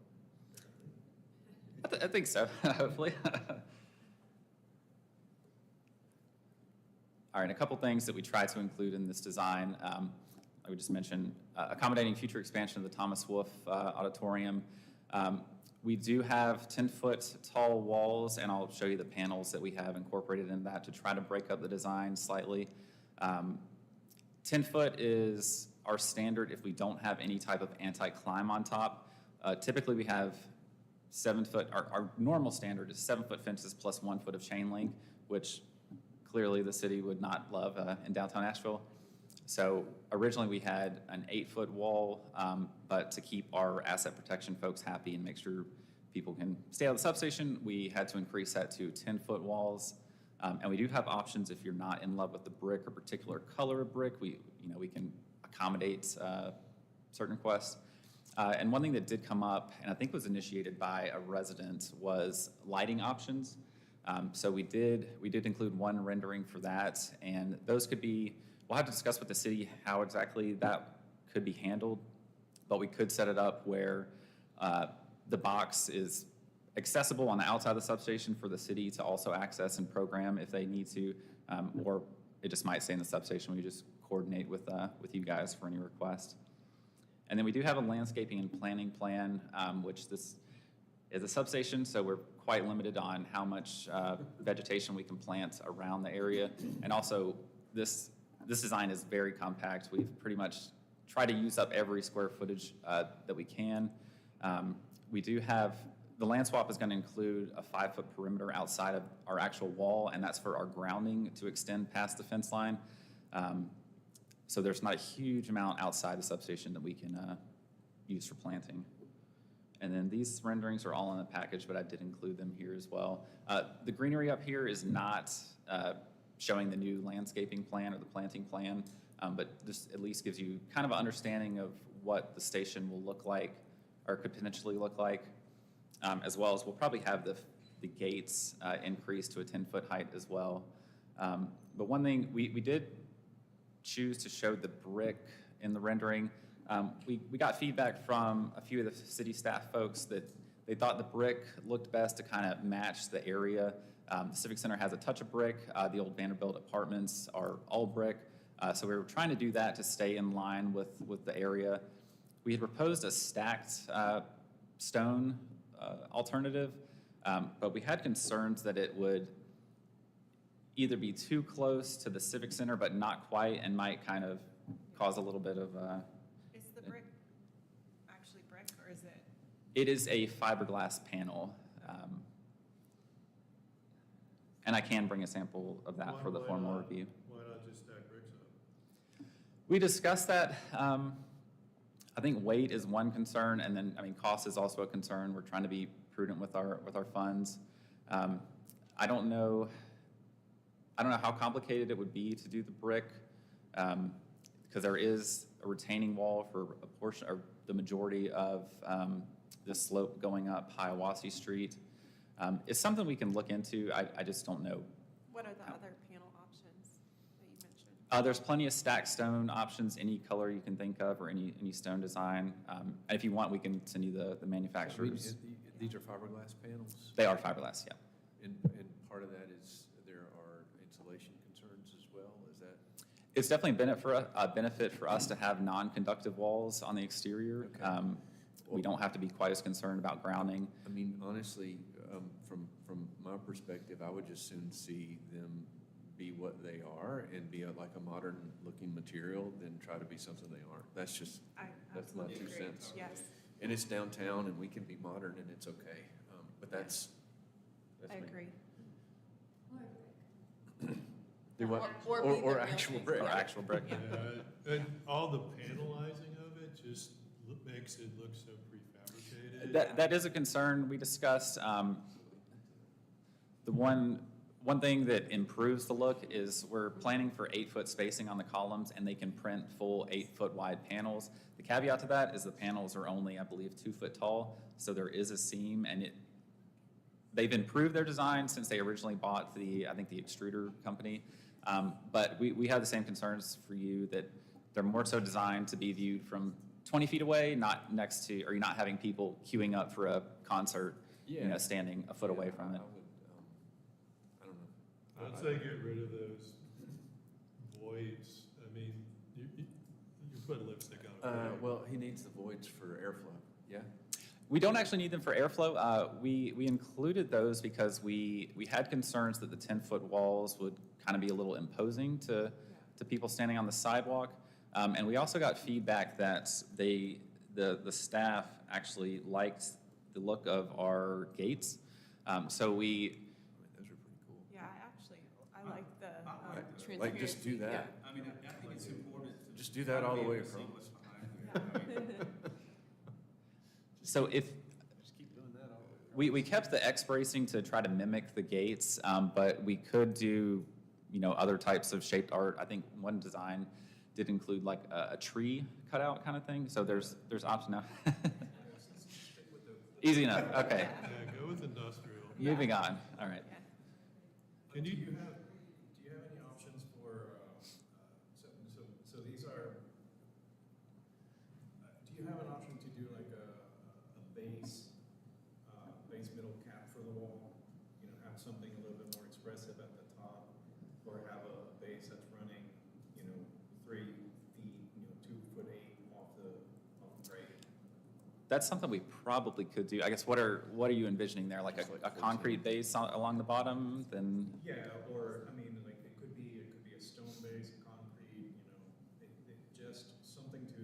apparently. I think so, hopefully. All right, a couple things that we try to include in this design. I would just mention accommodating future expansion of the Thomas Wolfe Auditorium. We do have 10-foot tall walls, and I'll show you the panels that we have incorporated in that to try to break up the design slightly. 10-foot is our standard if we don't have any type of anti-climb on top. Typically, we have 7-foot, our normal standard is 7-foot fences plus 1 foot of chain link, which clearly the city would not love in downtown Asheville. So originally we had an 8-foot wall, but to keep our asset protection folks happy and make sure people can stay out of the substation, we had to increase that to 10-foot walls. And we do have options if you're not in love with the brick or particular color of brick. We can accommodate certain requests. And one thing that did come up, and I think was initiated by a resident, was lighting options. So we did include one rendering for that, and those could be, we'll have to discuss with the city how exactly that could be handled, but we could set it up where the box is accessible on the outside of the substation for the city to also access and program if they need to, or it just might stay in the substation. We just coordinate with you guys for any request. And then we do have a landscaping and planning plan, which this is a substation, so we're quite limited on how much vegetation we can plant around the area. And also, this design is very compact. We've pretty much tried to use up every square footage that we can. We do have, the land swap is going to include a 5-foot perimeter outside of our actual wall, and that's for our grounding to extend past the fence line. So there's not a huge amount outside the substation that we can use for planting. And then these renderings are all in the package, but I did include them here as well. The greenery up here is not showing the new landscaping plan or the planting plan, but this at least gives you kind of an understanding of what the station will look like or could potentially look like, as well as we'll probably have the gates increased to a 10-foot height as well. But one thing, we did choose to show the brick in the rendering. We got feedback from a few of the city staff folks that they thought the brick looked best to kind of match the area. The Civic Center has a touch of brick. The old Vanderbilt apartments are all brick. So we were trying to do that to stay in line with the area. We had proposed a stacked stone alternative, but we had concerns that it would either be too close to the Civic Center but not quite, and might kind of cause a little bit of Is the brick actually brick, or is it? it is a fiberglass panel, and I can bring a sample of that for the formal review. Why not just stack bricks up? We discussed that. I think weight is one concern, and then, I mean, cost is also a concern. We're trying to be prudent with our funds. I don't know how complicated it would be to do the brick, because there is a retaining wall for a portion, or the majority of the slope going up Hiawassee Street. It's something we can look into. I just don't know. What are the other panel options that you mentioned? There's plenty of stacked stone options, any color you can think of, or any stone design. And if you want, we can send you the manufacturers. These are fiberglass panels? They are fiberglass, yeah. And part of that is there are insulation concerns as well, is that? It's definitely a benefit for us to have non-conductive walls on the exterior. Okay. We don't have to be quite as concerned about grounding. I mean, honestly, from my perspective, I would just soon see them be what they are and be like a modern-looking material than try to be something they aren't. That's just, that's my 2 absolutely agree. cents. Yes, And it's downtown, and we can be modern, and it's okay. But that's I me. agree. Do what? Or be the Or real actual thing. brick. Or actual brick. And all the panelizing of it just makes it look so prefabricated. That is a concern we discussed. The one thing that improves the look is we're planning for 8-foot spacing on the columns, and they can print full 8-foot wide panels. The caveat to that is the panels are only, I believe, 2 foot tall, so there is a seam, and they've improved their design since they originally bought I think the extruder company. But we have the same concerns for you, that they're more so designed to be viewed from 20 feet away, not next to, or you're not having people queuing up for a concert, standing a foot away from it. I don't know. Once they get rid of those voids, I mean, you put lipstick on it. Well, he needs the voids for airflow, yeah? We don't actually need them for airflow. We included those because we had concerns that the 10-foot walls would kind of be a little imposing to people standing on the sidewalk. And we also got feedback that the staff actually liked the look of our gates. So I mean, those are pretty cool. Yeah, I like the transparency. Like, just do that. I mean, I think it's important to. Just do that all the way be able to see across. what's behind it. So if, Just keep doing that all the way. we kept the X bracing to try to mimic the gates, but we could do, other types of shaped art. I think one design did include like a tree cutout kind of thing, so there's option now. Easy enough, okay. Yeah, go with industrial. Moving on, all right. Can you, Do you have any options for, so these are, do you have an option to do like a base middle cap for the wall? You know, have something a little bit more expressive at the top, or have a base that's running, 3 feet, 2'8" off the grade? That's something we probably could do. I guess, what are you envisioning there, like a concrete base along the bottom, then? Yeah, or, I mean, like, it could be a stone base, concrete, just something to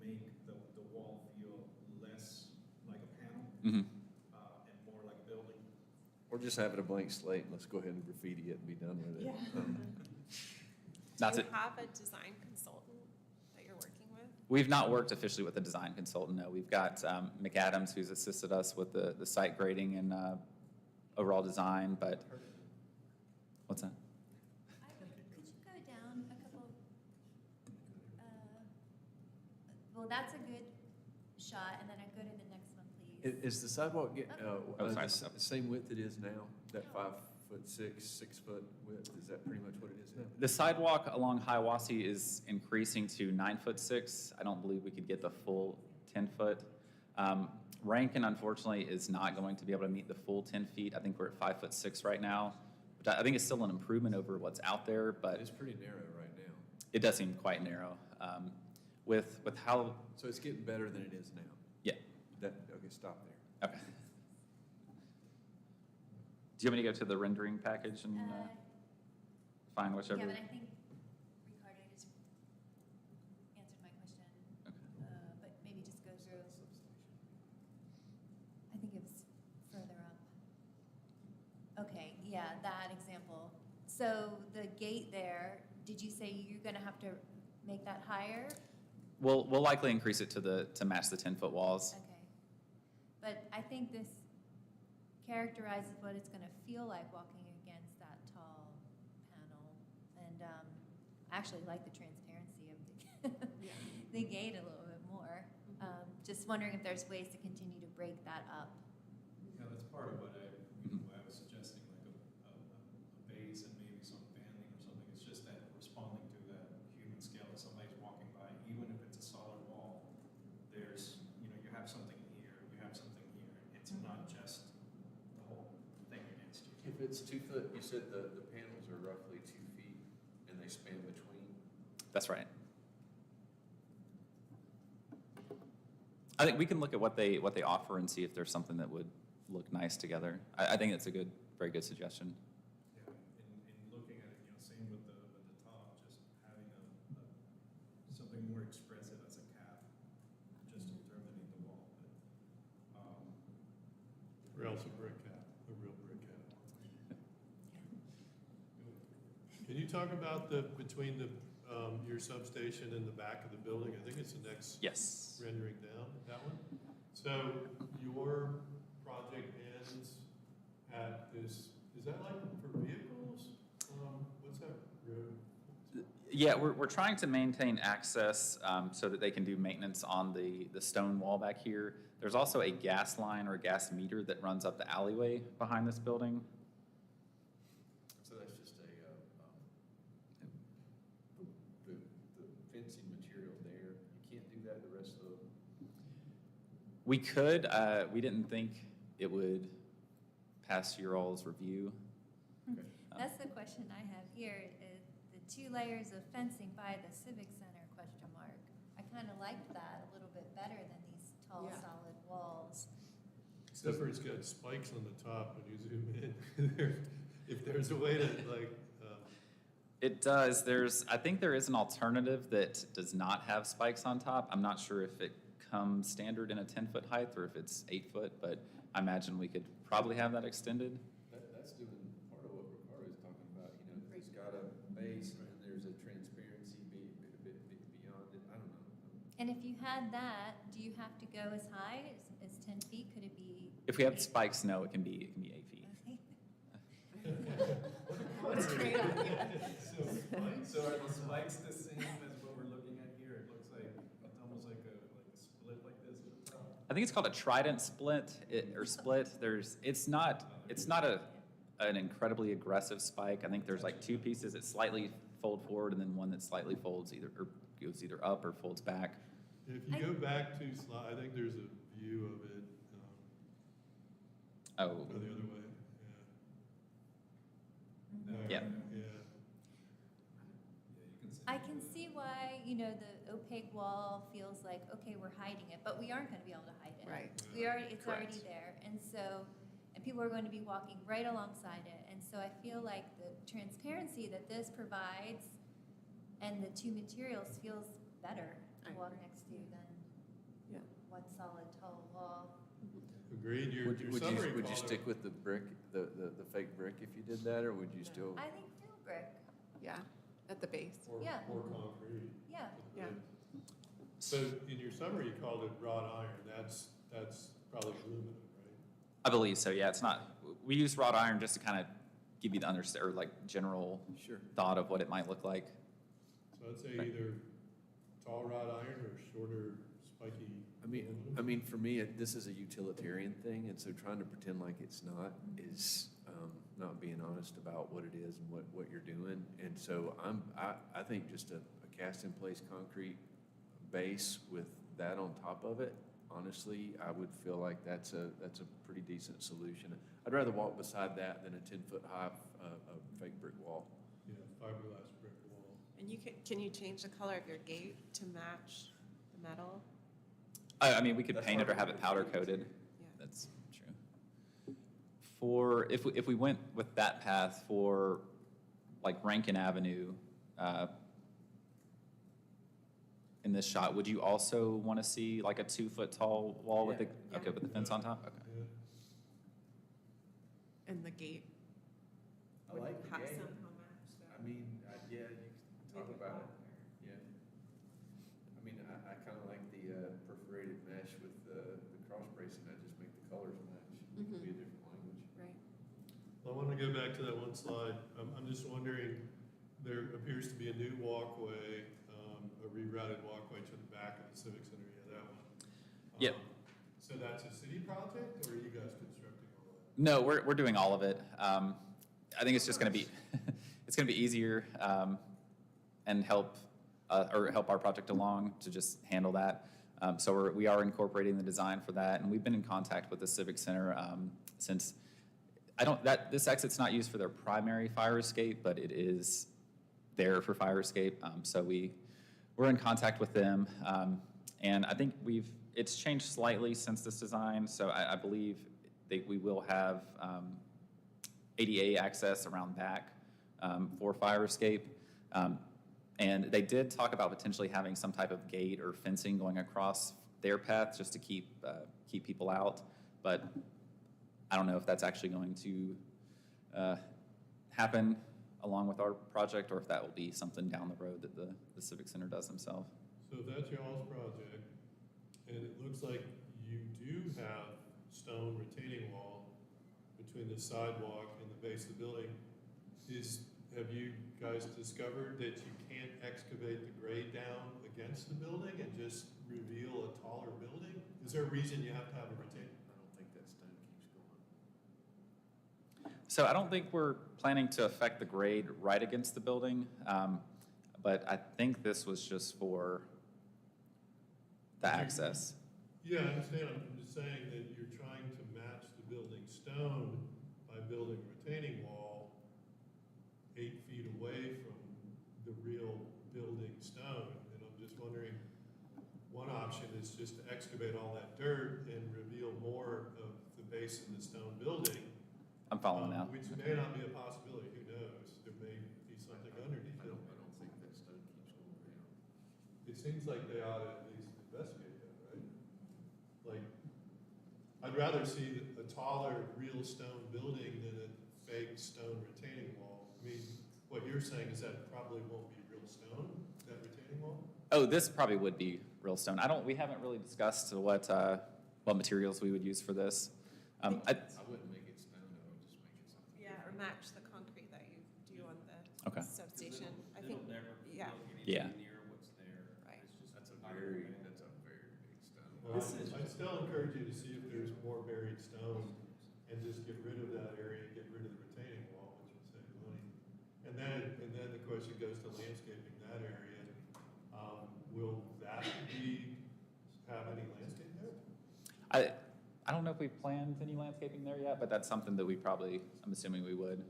make the wall feel less like a panel, Mhm. and more like a building. Or just have it a blank slate, and let's go ahead and graffiti it and be done with it. Yeah. Not Do to- you have a design consultant that you're working with? We've not worked officially with a design consultant, no. We've got McAdams, who's assisted us with the site grading and overall design, but, what's that? Could you go down a couple? Well, that's a good shot, and then I go to the next one, please. Is the sidewalk get, Oh, sorry. the same width it is now? That 5'6", 6 foot width, is that pretty much what it is now? The sidewalk along Hiawassee is increasing to 9'6". I don't believe we could get the full 10-foot. Rankin, unfortunately, is not going to be able to meet the full 10 feet. I think we're at 5'6" right now, which I think is still an improvement over what's out there, but It's pretty narrow right now. it does seem quite narrow. With how, So it's getting better than it is now. yeah, Okay, stop there. okay. Do you want me to go to the rendering package and find whichever? Yeah, but I think Ricardo just answered my question. Okay. But maybe just go through. I think it was further up. Okay, yeah, that example. So the gate there, did you say you're gonna have to make that higher? We'll likely increase it to match the 10-foot walls. Okay. But I think this characterizes what it's gonna feel like walking against that tall panel. And I actually like the transparency of the gate a little bit more. Just wondering if there's ways to continue to break that up. Yeah, that's part of what I was suggesting, like a base and maybe some banding or something. It's just that responding to that human scale, if somebody's walking by, even if it's a solid wall, there's, you have something here, you have something here. It's not just the whole thing against you. If it's 2 foot, you said the panels are roughly 2 feet and they span between? That's right. I think we can look at what they offer and see if there's something that would look nice together. I think it's a very good suggestion. Yeah, and looking at it, same with the top, just having something more expressive as a cap, just underneath the wall. or else a brick cap, a real brick cap. Can you talk about between your substation and the back of the building? I think it's the next Yes. rendering down, that one. So your project ends at this, is that like for vehicles? What's that road? Yeah, we're trying to maintain access so that they can do maintenance on the stone wall back here. There's also a gas line or a gas meter that runs up the alleyway behind this building. So that's just the fencing material there. You can't do that the rest of the. We could, we didn't think it would pass your all's review. That's the question I have here, is the 2 layers of fencing by the Civic Center, question mark. I kind of liked that a little bit better than these tall, Yeah. solid walls. Except for it's got spikes on the top when you zoom in. If there's a way to It does. I think there is an alternative that does not have spikes on top. I'm not sure if it comes standard in a 10-foot height or if it's 8 foot, but I imagine we could probably have that extended. That's doing part of what Ricardo's talking about, it's got a base and there's a transparency beyond it, I don't know. And if you had that, do you have to go as high as 10 feet? Could it be? If we have 8? spikes, no, it can be 8 feet. Okay. So are the spikes the same as what we're I think it's called a trident split, or split. It's not an incredibly aggressive spike. I think there's like two pieces that slightly fold forward and then one that slightly folds or goes either up or folds back. If you go back 2 slides, I think there's a view of it, Oh, go the other way, Yeah. Yeah. I can see why, the opaque wall feels like, okay, we're hiding it, but we aren't gonna be able to hide it. Right. It's already there, and people are going to be walking right alongside it, and so I feel like the transparency that this provides and the two materials feels better to walk next to than Yeah. one solid tall wall. Agreed, your Would you summary would you called it- stick with the brick, the fake brick if you did that, or would you still? I think real brick, Yeah, at the base. Or Yeah. concrete. yeah. Yeah. So in your summary, you called it wrought iron, that's probably aluminum, right? I believe so, yeah. It's not, we use wrought iron just to kind of give you the or like general Sure. thought of what it might look like. So I'd say either tall wrought iron or shorter spiky aluminum. I mean, for me, this is a utilitarian thing, and so trying to pretend like it's not is not being honest about what it is and what you're doing. And so I think just a cast-in-place concrete base with that on top of it, honestly, I would feel like that's a pretty decent solution. I'd rather walk beside that than a 10-foot high fake brick wall. Yeah, fiberglass brick wall. And can you change the color of your gate to match the metal? I mean, we could That's paint it or have hard it to powder do, coated. Yeah. That's true. If we went with that path for like Rankin Avenue, in this shot, would you also want to see like a 2-foot tall wall with the, Yeah. okay, with the fence on top? Okay. Yeah. And the gate I like the have gate. somehow match that. I mean, yeah, you can talk about it. Yeah. I mean, I kind of like the perforated mesh with the cross bracing. I just make the colors match. It could be a different language. Right. Well, I want to go back to that one slide. I'm just wondering, there appears to be a new walkway, a rerouted walkway to the back of the Civic Center. Yeah, that one. Yep. So that's a city project, or are you guys constructing all that? No, we're doing all of it. I think it's just going to be, it's going to be easier and help our project along to just handle that. So we are incorporating the design for that, and we've been in contact with the Civic Center since this exit's not used for their primary fire escape, but it is there for fire escape. So we're in contact with them, and I think it's changed slightly since this design. So I believe we will have ADA access around back for fire escape. And they did talk about potentially having some type of gate or fencing going across their path just to keep people out. But I don't know if that's actually going to happen along with our project, or if that will be something down the road that the Civic Center does themselves. So if that's y'all's project, and it looks like you do have stone retaining wall between the sidewalk and the base of the building, have you guys discovered that you can't excavate the grade down against the building and just reveal a taller building? Is there a reason you have to have a retaining? I don't think that stone keeps going. So I don't think we're planning to affect the grade right against the building, but I think this was just for the access. Yeah, I understand. I'm just saying that you're trying to match the building stone by building a retaining wall 8 feet away from the real building stone. And I'm just wondering, one option is just to excavate all that dirt and reveal more of the base of the stone building. I'm following now. Which may not be a possibility, who knows? There may be something underneath I it. don't think that stone keeps going down. It seems like they ought to at least investigate that, right? Like, I'd rather see a taller, real stone building than a fake stone retaining wall. I mean, what you're saying is that it probably won't be real stone, that retaining wall? Oh, this probably would be real stone. We haven't really discussed what materials we would use for this. I wouldn't make it stone, I would just make it something. Yeah, or match the concrete that you do on the Okay. substation. I think, It'll never yeah. look Yeah. anything near what's there. Right. It's just That's a not very gonna big stone. I'd still encourage you to see if there's more buried stone and just get rid of that area, get rid of the retaining wall, which would save money. And then the question goes to landscaping that area. Will that have any landscape there? I don't know if we've planned any landscaping there yet, but that's something that we probably, I'm assuming we would.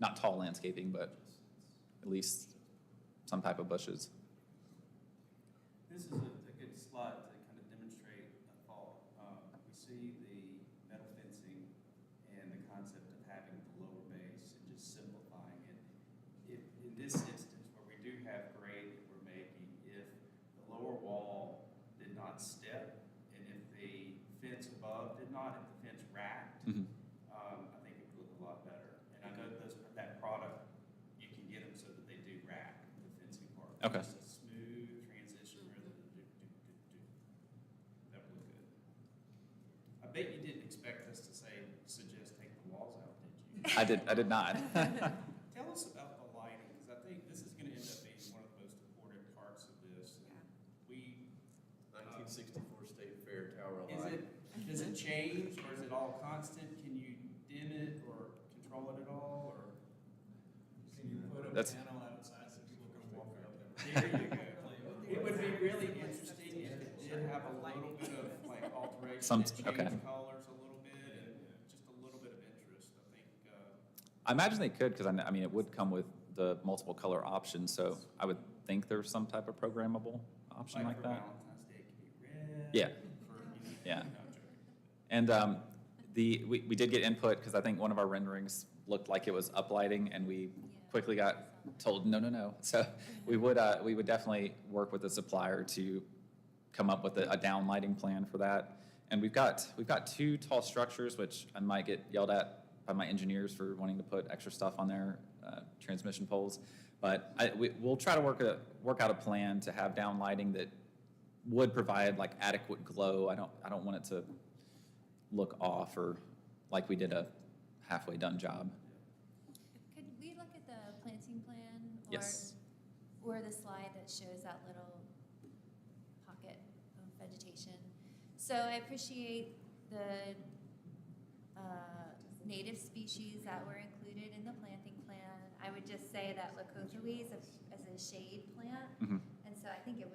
Not tall landscaping, but at least some type of bushes. This is a good slide to kind of demonstrate a thought. We see the metal fencing and the concept of having the lower base and just simplifying it. If, in this instance, where we do have grade that we're making, if the lower wall did not step, and if the fence above did not, if the fence racked, I think it would look a lot better. And I know that product, you can get them so that they do rack the fencing part. Okay. Just a smooth transition rather than that would look good. I bet you didn't expect us to suggest take the walls out, did you? I did not. Tell us about the lighting, because I think this is gonna end up being one of the most important parts of this. And we, 1964 State Fair Tower does it change, or is it all constant? Can you dim it or control it at all, or? Can you put a That's- panel outside so people can walk up there? There you go. It would be really interesting if it did have a little bit of like alteration, and change okay. colors a little bit, and just a little bit of interest, I think. I imagine they could, because I mean, it would come with the multiple color options, so I would think there's some type of programmable option like for that. Valentine's Day, it could be red. Yeah. For, Yeah. no, I'm joking. And we did get input, because I think one of our renderings looked like it was uplighting, and we quickly got told, no. So we would definitely work with the supplier to come up with a downlighting plan for that. And we've got 2 tall structures, which I might get yelled at by my engineers for wanting to put extra stuff on their transmission poles. But we'll try to work out a plan to have downlighting that would provide like adequate glow. I don't want it to look off or like we did a halfway done job. Could we look at the planting plan? Yes. Or the slide that shows that little pocket of vegetation? So I appreciate the native species that were included in the planting plan. I would just say that Leucothoe is as a shade plant, and so I think it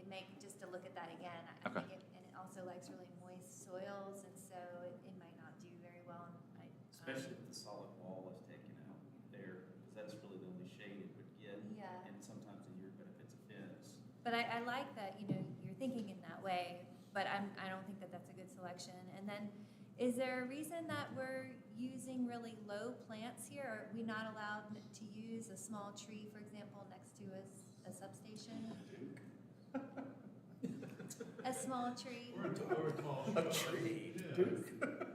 make just to look at that again. I Okay. think and it also likes really moist soils, and so it might not do very well. Especially if the solid wall is taken out there, because that's really the only shade it would get. Yeah. And sometimes a year, but if it's a fence. But I like that, you're thinking in that way, but I don't think that that's a good selection. And then, is there a reason that we're using really low plants here? Are we not allowed to use a small tree, for example, next to a substation? A small tree? Or a tall. A tree.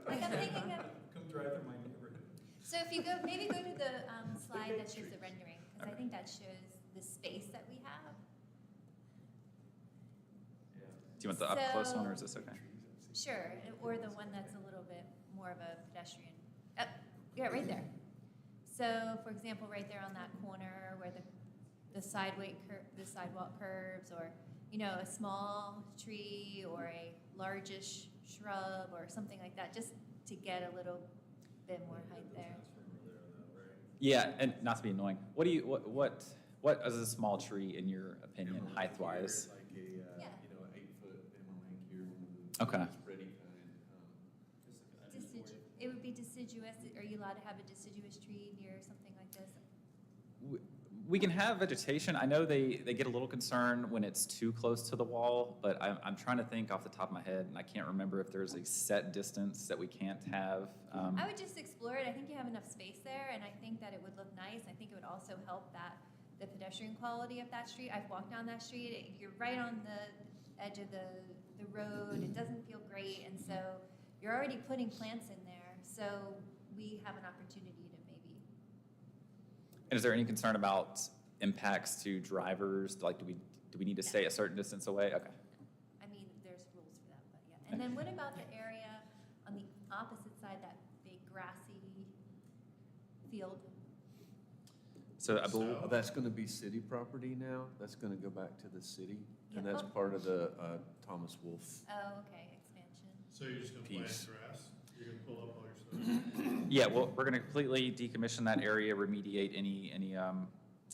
Like I'm thinking of, Come drive through my neighborhood. so if you maybe go to the slide that shows the rendering, because I think that shows the space that we have. Yeah. Do you want the up close one, or is this okay? Sure, or the one that's a little bit more of a pedestrian. Yeah, right there. So, for example, right there on that corner where the sidewalk curves, or a small tree or a largish shrub or something like that, just to get a little bit more height there. Yeah, and not to be annoying, what is a small tree in your opinion, height wise? Like Yeah. 8-foot emerald here, one of the Okay. spready kind. It would be deciduous. Are you allowed to have a deciduous tree near something like this? We can have vegetation. I know they get a little concerned when it's too close to the wall, but I'm trying to think off the top of my head, and I can't remember if there's a set distance that we can't have. I would just explore it. I think you have enough space there, and I think that it would look nice. I think it would also help the pedestrian quality of that street. I've walked down that street. You're right on the edge of the road. It doesn't feel great, and so you're already putting plants in there. So we have an opportunity to maybe. And is there any concern about impacts to drivers? Like, do we need to stay a certain distance away? Okay. I mean, there's rules for that, but yeah. And then what about the area on the opposite side, that big grassy field? So I believe, That's going to be city property now? That's going to go back to the city? And Yeah, that's oh, part of the Thomas Wolfe. Oh, okay, expansion. So you're just gonna plant Piece. grass? You're gonna pull up all your stuff? Yeah, well, we're gonna completely decommission that area, remediate any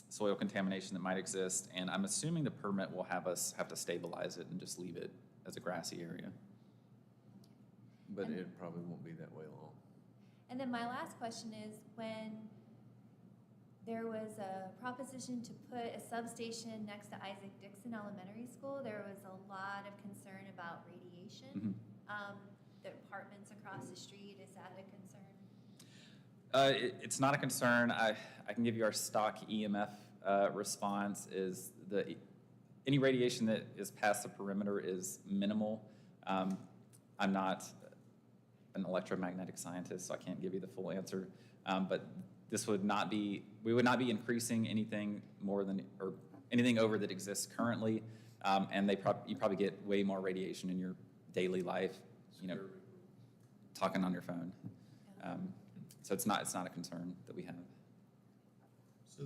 soil contamination that might exist, and I'm assuming the permit will have us have to stabilize it and just leave it as a grassy area. But it probably won't be that way long. And then my last question is, when there was a proposition to put a substation next to Isaac Dixon Elementary School, there was a lot of concern about radiation. Mhm. The apartments across the street, is that a concern? It's not a concern. I can give you our stock EMF response is any radiation that is past the perimeter is minimal. I'm not an electromagnetic scientist, so I can't give you the full answer. But we would not be increasing anything more than, or anything over that exists currently. And you probably get way more radiation in your daily life, talking on your phone. So it's not a concern that we have. So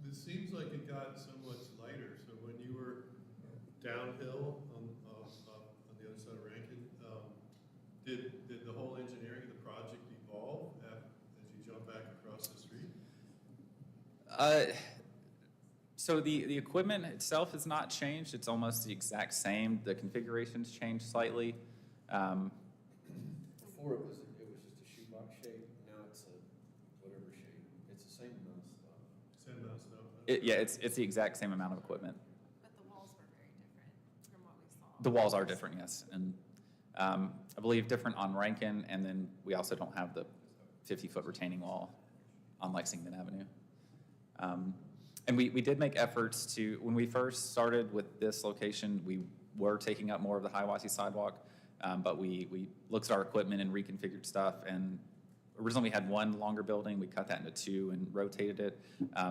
this seems like it got so much lighter. So when you were downhill on the other side of Rankin, did the whole engineering of the project evolve as you jump back across the street? So the equipment itself has not changed. It's almost the exact same. The configuration's changed slightly. Before it was just a shoebox shape, now it's a whatever shape. It's the same amount of stuff. Same amount of stuff? Yeah, it's the exact same amount of equipment. But the walls were very different from what we saw. The walls are different, yes, and I believe different on Rankin, and then we also don't have the 50-foot retaining wall on Lexington Avenue. And we did make efforts to, when we first started with this location, we were taking up more of the Hiawassee sidewalk, but we looked at our equipment and reconfigured stuff, and originally we had one longer building, we cut that into two and rotated it,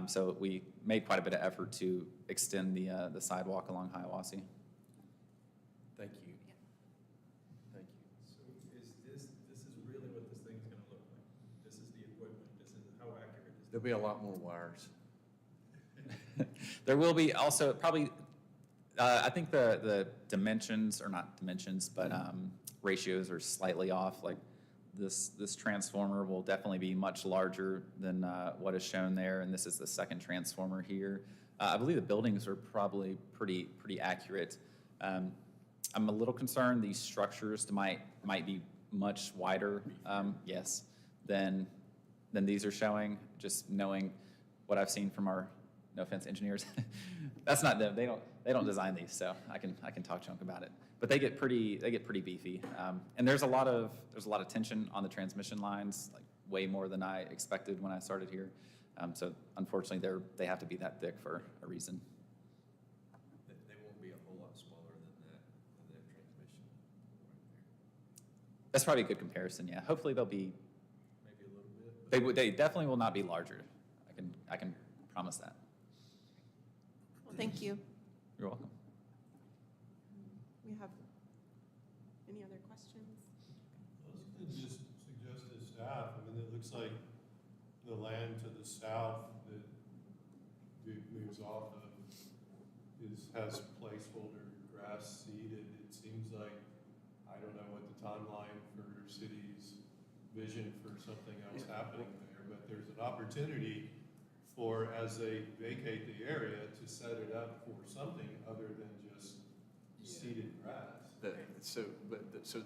so we made quite a bit of effort to extend the sidewalk along Hiawassee. Thank you. Thank you. So this is really what this thing's gonna look like? This is the equipment, this is, how accurate is There'll be a lot more wires. There will be also probably, I think the dimensions, or not dimensions, but ratios are slightly off. Like this transformer will definitely be much larger than what is shown there, and this is the second transformer here. I believe the buildings are probably pretty accurate. I'm a little concerned these structures might be much wider, yes, than these are showing, just knowing what I've seen from our, no offense, engineers. That's not them. They don't design these, so I can talk junk about it. But they get pretty beefy, and there's a lot of tension on the transmission lines, like way more than I expected when I started here. So unfortunately, they have to be that thick for a reason. They won't be a whole lot smaller than that transmission right there. That's probably a good comparison. Yeah, hopefully they'll be. Maybe a little bit. They definitely will not be larger. I can promise that. Well, thank you. You're welcome. We have any other questions? I was gonna just suggest to staff, I mean, it looks like the land to the south that Duke moves off of has placeholder grass seeded. It seems like, I don't know what the timeline for city's vision for something else happening there, but there's an opportunity for, as they vacate the area, to set it up for something other than just seeded grass. So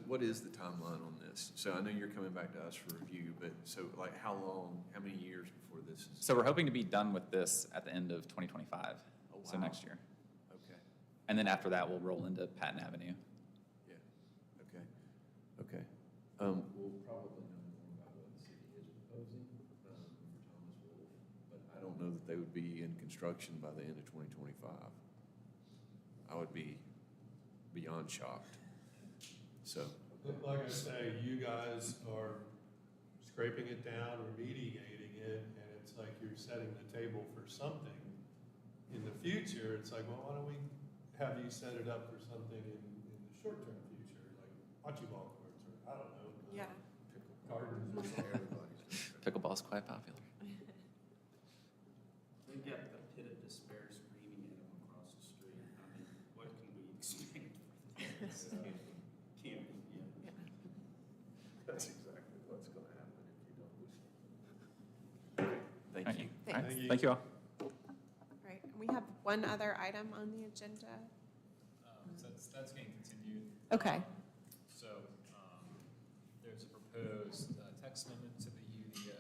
what is the timeline on this? So I know you're coming back to us for review, but so like how many years before this is? So we're hoping to be done with this at the end of 2025, Oh, so wow. next year. Okay, And then after that, we'll roll into Patton Avenue. yeah, okay. We'll probably know more about what the city is proposing for Thomas Wolfe, but I don't know that they would be in construction by the end of 2025. I would be beyond shocked. So, Like I say, you guys are scraping it down, remediating it, and it's like you're setting the table for something. In the future, it's like, well, why don't we have you set it up for something in the short-term future, like bocce ball courts, or I don't know. Yeah. Gardens or something. Pickleball's quite popular. They've got the pit of despair screaming at them across the street. I mean, what can you. Thank you all. Right, and we have one other item on the agenda. That's getting continued. Okay. So, there's a proposed text amendment to the UDO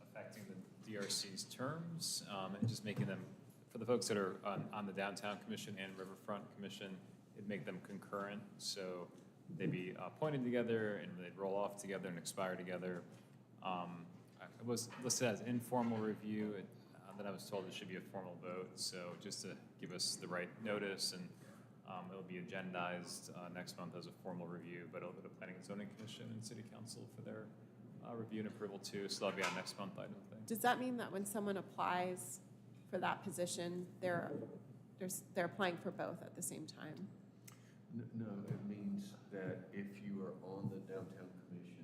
affecting the DRC's terms, and just making them, for the folks that are on the Downtown Commission and Riverfront Commission, it'd make them concurrent, so they'd be appointed together, and they'd roll off together and expire together. It was listed as informal review, then I was told it should be a formal vote, so just to give us the right notice, and it'll be agendized next month as a formal review, but it'll go to Planning and Zoning Commission and City Council for their review and approval too, so that'll be on next month, I don't think. Does that mean that when someone applies for that position, they're applying for both at the same time? No, it means that if you are on the downtown commission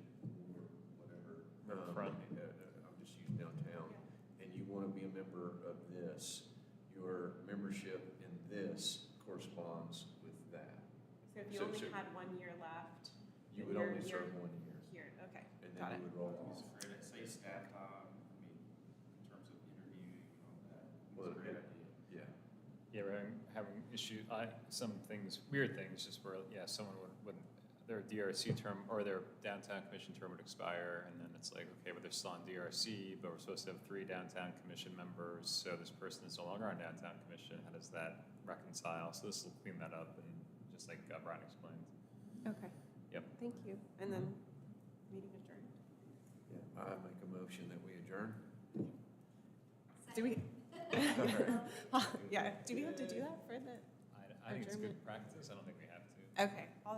or whatever. Riverfront. I'll just use downtown, and you want to be a member of this, your membership in this corresponds with that. So if you So- only so- had 1 year left? You then would only you're serve 1 year, Here, okay, and got then it. you would roll off. Credit, say staff time, I mean, in terms of interviewing and all that. Well, It's a great idea. yeah. Yeah, we're having issues, some things, weird things, just where, yeah, someone would, their DRC term or their downtown commission term would expire, and then it's like, okay, but they're still on DRC, but we're supposed to have 3 downtown commission members, so this person is no longer on downtown commission, how does that reconcile? So this will clean that up, and just like Brian explained. Okay. Yep. Thank you. And then meeting adjourned. Yeah, I make a motion that we adjourn. Do we? Yeah, do we have to do that for the, I think it's Adjournment. good practice, I don't think we have to. okay, all